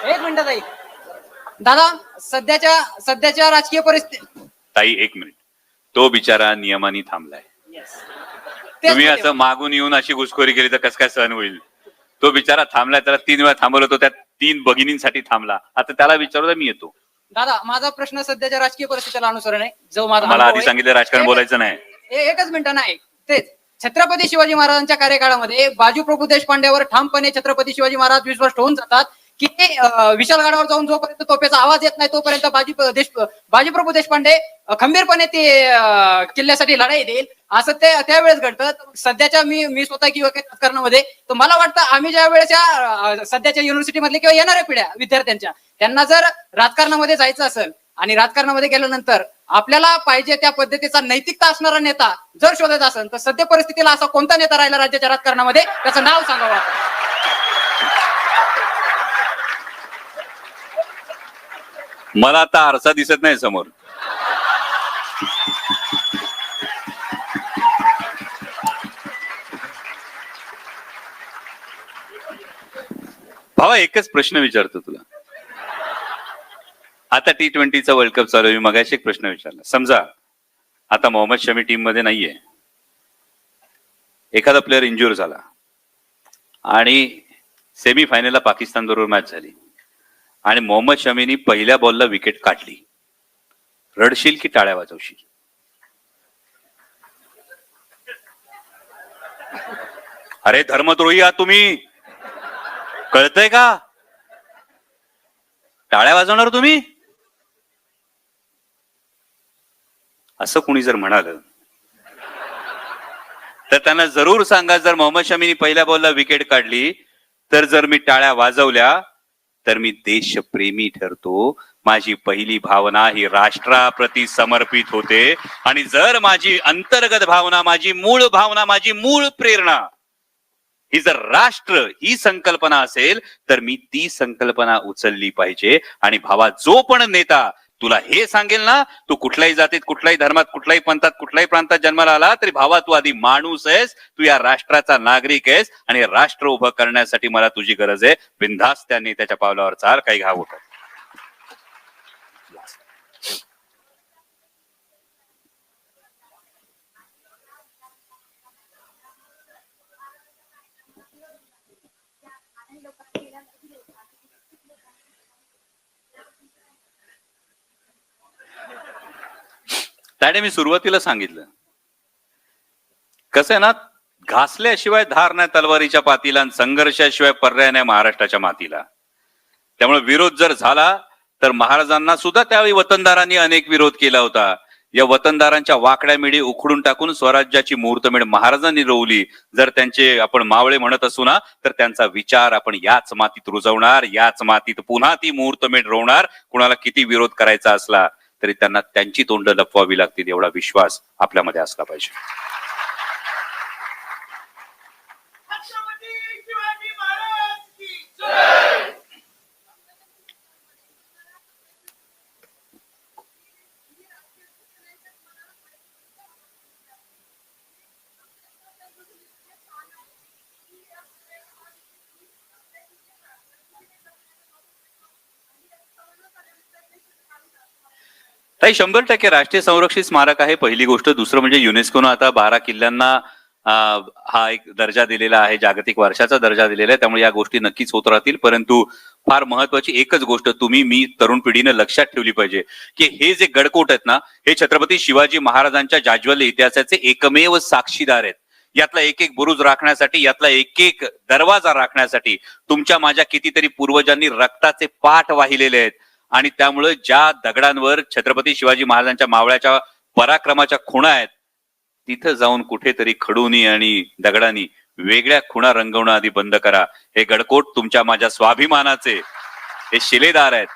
एक मिनिट ताई. दादा सध्याच्या राजकीय परिस्थिती. ताई 1 मिनिट. तो बिचारा नियमाने थांबलाय. तुम्ही असं मागून येऊन अशी घुसखोरी केली तर कसं काय सहन होईल. तो बिचारा थांबलाय, त्याला 3 वेळा थांबवलं होतं, त्या 3 भगिनींसाठी थांबला. आता त्याला विचारू मी येतो. दादा माझा प्रश्न सध्याच्या राजकीय परिस्थितीला अनुसरण आहे. जो माझा मला आधी सांगितलं राजकारण बोलायचं नाही. एकच मिनिट नाही. तेच छत्रपती शिवाजी महाराजांच्या कार्यकाळामध्ये बाजी प्रभू देशपांडेवर ठामपणे छत्रपती शिवाजी महाराज विश्वास ठेवून जातात की ते विशालगडावर जाऊन जोपर्यंत तोफेचा आवाज येत नाही तोपर्यंत बाजी प्रभू देशपांडे खंबीरपणे ते किल्ल्यासाठी लढाई देईल. असं ते त्यावेळेस घडतं. सध्याच्या मी स्वतः युवक राजकारणामध्ये, तर मला वाटतं आम्ही ज्या वेळेच्या सध्याच्या युनिव्हर्सिटी मधले किंवा येणाऱ्या पिढ्या विद्यार्थ्यांच्या, त्यांना जर राजकारणामध्ये जायचं असेल आणि राजकारणामध्ये गेल्यानंतर आपल्याला पाहिजे त्या पद्धतीचा नैतिकता असणारा नेता जर शोधायचा असेल तर सध्या परिस्थितीला असा कोणता नेता राहिला राज्याच्या राजकारणामध्ये, त्याचं नाव सांगावं. मला आता आरसा दिसत नाही समोर. भावा एकच प्रश्न विचारतो तुला. आता T20चा वर्ल्ड कप चालू आहे. मगाशी एक प्रश्न विचारला. समजा आता मोहम्मद शमी टीम मध्ये नाहीये, एखादा प्लेअर इंज्युअर झाला आणि सेमीफायनलला पाकिस्तान बरोबर मॅच झाली आणि मोहम्मद शमीनी पहिल्या बॉलला विकेट काढली, रडशील की टाळ्या वाजवशील? अरे धर्मद्रोही आहात तुम्ही, कळतंय का? टाळ्या वाजवणार तुम्ही? असं कुणी जर म्हणालं तर त्यांना जरूर सांगा, जर मोहम्मद शमीनी पहिल्या बॉलला विकेट काढली तर जर मी टाळ्या वाजवल्या तर मी देशप्रेमी ठरतो. माझी पहिली भावना ही राष्ट्राप्रती समर्पित होते. आणि जर माझी अंतर्गत भावना, माझी मूळ भावना, माझी मूळ प्रेरणा ही जर राष्ट्र ही संकल्पना असेल तर मी ती संकल्पना उचलली पाहिजे. आणि भावा, जो पण नेता तुला हे सांगेल ना, तू कुठल्याही जातीत, कुठल्याही धर्मात, कुठल्याही पंथात, कुठल्याही प्रांतात जन्माला आला तरी भावा तू आधी माणूस आहेस, तू या राष्ट्राचा नागरिक आहेस आणि राष्ट्र उभं करण्यासाठी मला तुझी गरज आहे. बिनधास्त त्या नेत्याच्या पावलावर चाल, काही घाव होत. त्याने मी सुरुवातीला सांगितलं कसं आहे ना, घासल्याशिवाय धार नाही तलवारीच्या पातीला आणि संघर्षाशिवाय पर्याय नाही महाराष्ट्राच्या मातीला. त्यामुळे विरोध जर झाला तर महाराजांना सुद्धा त्यावेळी वतनदारांनी अनेक विरोध केला होता. या वतनदारांच्या वाकड्या मिडी उखडून टाकून स्वराज्याची मुहूर्तमेढ महाराजांनी रोवली. जर त्यांचे आपण मावळे म्हणत असू ना, तर त्यांचा विचार आपण याच मातीत रुजवणार, याच मातीत पुन्हा ती मुहूर्तमेढ रोवणार. कुणाला किती विरोध करायचा असला तरी त्यांना त्यांची तोंड लपवावी लागतील एवढा विश्वास आपल्यामध्ये असला पाहिजे. ताई 100% राष्ट्रीय संरक्षित स्मारक आहे पहिली गोष्ट. दुसरं म्हणजे युनेस्कोनं आता 12 किल्ल्यांना हा एक दर्जा दिलेला आहे, जागतिक वारशाचा दर्जा दिलेला आहे. त्यामुळे या गोष्टी नक्कीच होत राहतील. परंतु फार महत्वाची एकच गोष्ट तुम्ही मी तरुण पिढीने लक्षात ठेवली पाहिजे की हे जे गडकोट आहेत ना, हे छत्रपती शिवाजी महाराजांच्या जाज्वल्य इतिहासाचे एकमेव साक्षीदार आहेत. यातला एक एक बुरुज राखण्यासाठी, यातला एक एक दरवाजा राखण्यासाठी तुमच्या माझ्या कितीतरी पूर्वजांनी रक्ताचे पाठ वाहिलेले आहेत. आणि त्यामुळे ज्या दगडांवर छत्रपती शिवाजी महाराजांच्या मावळ्याच्या पराक्रमाच्या खुणा आहेत, तिथं जाऊन कुठेतरी खडूनी आणि दगडांनी वेगळ्या खुणा रंगवणं आधी बंद करा. हे गडकोट तुमच्या माझ्या स्वाभिमानाचे हे शिलेदार आहेत.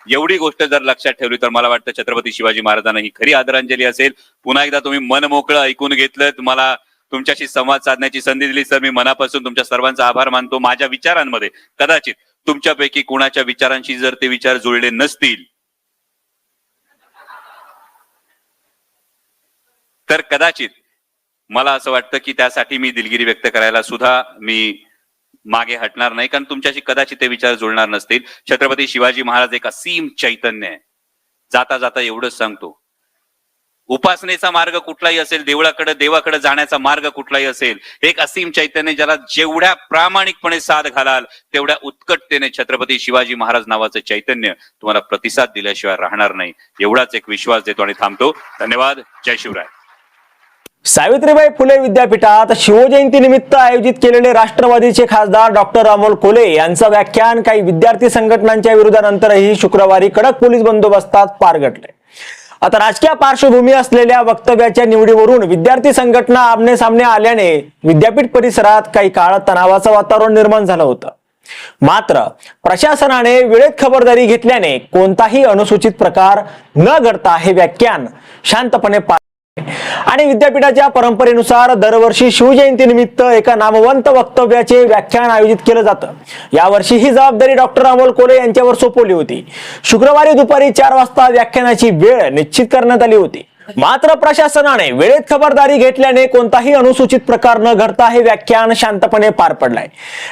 एवढी गोष्ट जर लक्षात ठेवली तर मला वाटतं छत्रपती शिवाजी महाराजांना ही खरी आदरांजली असेल. पुन्हा एकदा तुम्ही मन मोकळं ऐकून घेतलं, मला तुमच्याशी संवाद साधण्याची संधी दिली सर, मी मनापासून तुमच्या सर्वांचा आभार मानतो. माझ्या विचारांमध्ये कदाचित तुमच्यापैकी कुणाच्या विचारांशी जर ते विचार जुळले नसतील तर कदाचित मला असं वाटतं की त्यासाठी मी दिलगिरी व्यक्त करायला सुद्धा मी मागे हटणार नाही, कारण तुमच्याशी कदाचित ते विचार जुळणार नसतील. छत्रपती शिवाजी महाराज एक असीम चैतन्य आहे. जाता जाता एवढंच सांगतो, उपासनेचा मार्ग कुठलाही असेल, देवाकडे जाण्याचा मार्ग कुठलाही असेल, एक असीम चैतन्य ज्याला जेवढ्या प्रामाणिकपणे साथ घालाल तेवढ्या उत्कटतेने छत्रपती शिवाजी महाराज नावाचं चैतन्य तुम्हाला प्रतिसाद दिल्याशिवाय राहणार नाही. एवढाच एक विश्वास देतो आणि थांबतो. धन्यवाद. जय शिवराय. सावित्रीबाई फुले विद्यापीठात शिवजयंती निमित्त आयोजित केलेले राष्ट्रवादीचे खासदार डॉक्टर अमोल कोल्हे यांचं व्याख्यान काही विद्यार्थी संघटनांच्या विरोधानंतरही शुक्रवारी कडक पोलीस बंदोबस्तात पार पडले. आता राजकीय पार्श्वभूमी असलेल्या वक्तव्याच्या निवडीवरून विद्यार्थी संघटना आमने सामने आल्याने विद्यापीठ परिसरात काही काळ तणावाचं वातावरण निर्माण झालं होतं. मात्र प्रशासनाने वेळेत खबरदारी घेतल्याने कोणताही अनुसूचित प्रकार न घडता हे व्याख्यान शांतपणे पार आणि विद्यापीठाच्या परंपरेनुसार दरवर्षी शिवजयंती निमित्त एका नामवंत वक्तव्याचे व्याख्यान आयोजित केलं जातं. यावर्षी ही जबाबदारी डॉक्टर अमोल कोल्हे यांच्यावर सोपवली होती. शुक्रवारी दुपारी 4 वाजता व्याख्यानाची वेळ निश्चित करण्यात आली होती. मात्र प्रशासनाने वेळेत खबरदारी घेतल्याने कोणताही अनुसूचित प्रकार न घडता हे व्याख्यान शांतपणे पार पडलंय.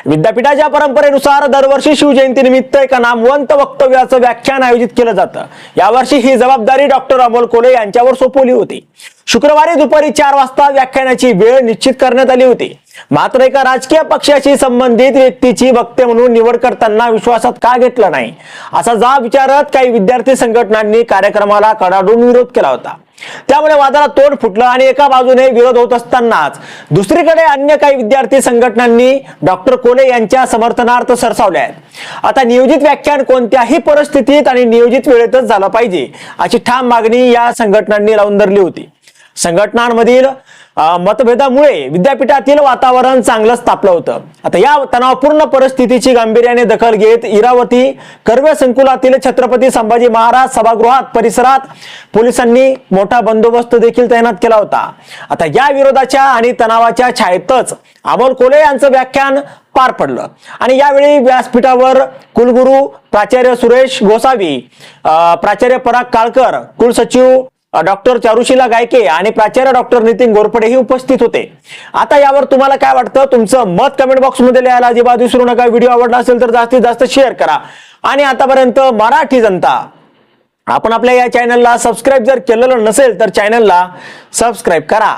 विद्यापीठाच्या परंपरेनुसार दरवर्षी शिवजयंती निमित्त एका नामवंत वक्तव्याचं व्याख्यान आयोजित केलं जातं. यावर्षी ही जबाबदारी डॉक्टर अमोल कोल्हे यांच्यावर सोपवली होती. शुक्रवारी दुपारी 4 वाजता व्याख्यानाची वेळ निश्चित करण्यात आली होती. मात्र एका राजकीय पक्षाशी संबंधित व्यक्तीची वक्ते म्हणून निवड करताना विश्वासात का घेतलं नाही असा जाब विचारत काही विद्यार्थी संघटनांनी कार्यक्रमाला कडाडून विरोध केला होता. त्यामुळे वादाला तोंड फुटलं आणि एका बाजूने विरोध होत असतानाच दुसरीकडे अन्य काही विद्यार्थी संघटनांनी डॉक्टर कोल्हे यांच्या समर्थनार्थ सरसावले आहेत. आता नियोजित व्याख्यान कोणत्याही परिस्थितीत आणि नियोजित वेळेतच झालं पाहिजे अशी ठाम मागणी या संघटनांनी लावून धरली होती. संघटनांमधील मतभेदामुळे विद्यापीठातील वातावरण चांगलंच तापलं होतं. आता या तणावपूर्ण परिस्थितीची गांभीर्याने दखल घेत इरावती कर्वे संकुलातील छत्रपती संभाजी महाराज सभागृहात परिसरात पोलिसांनी मोठा बंदोबस्त देखील तैनात केला होता. आता या विरोधाच्या आणि तणावाच्या छायेतच अमोल कोल्हे यांचं व्याख्यान पार पडलं आणि यावेळी व्यासपीठावर कुलगुरू प्राचार्य सुरेश गोसावी, प्राचार्य पराग काळकर, कुलसचिव डॉक्टर चारुशीला गायके आणि प्राचार्य डॉक्टर नितीन घोरपडे ही उपस्थित होते. आता यावर तुम्हाला काय वाटतं? तुमचं मत कमेंट बॉक्स मध्ये लिहायला अजिबात विसरू नका. व्हिडिओ आवडला असेल तर जास्तीत जास्त शेअर करा. आणि आतापर्यंत मराठी जनता आपण आपल्या या चॅनलला सबस्क्राईब जर केलेलं नसेल तर चॅनलला सबस्क्राईब करा.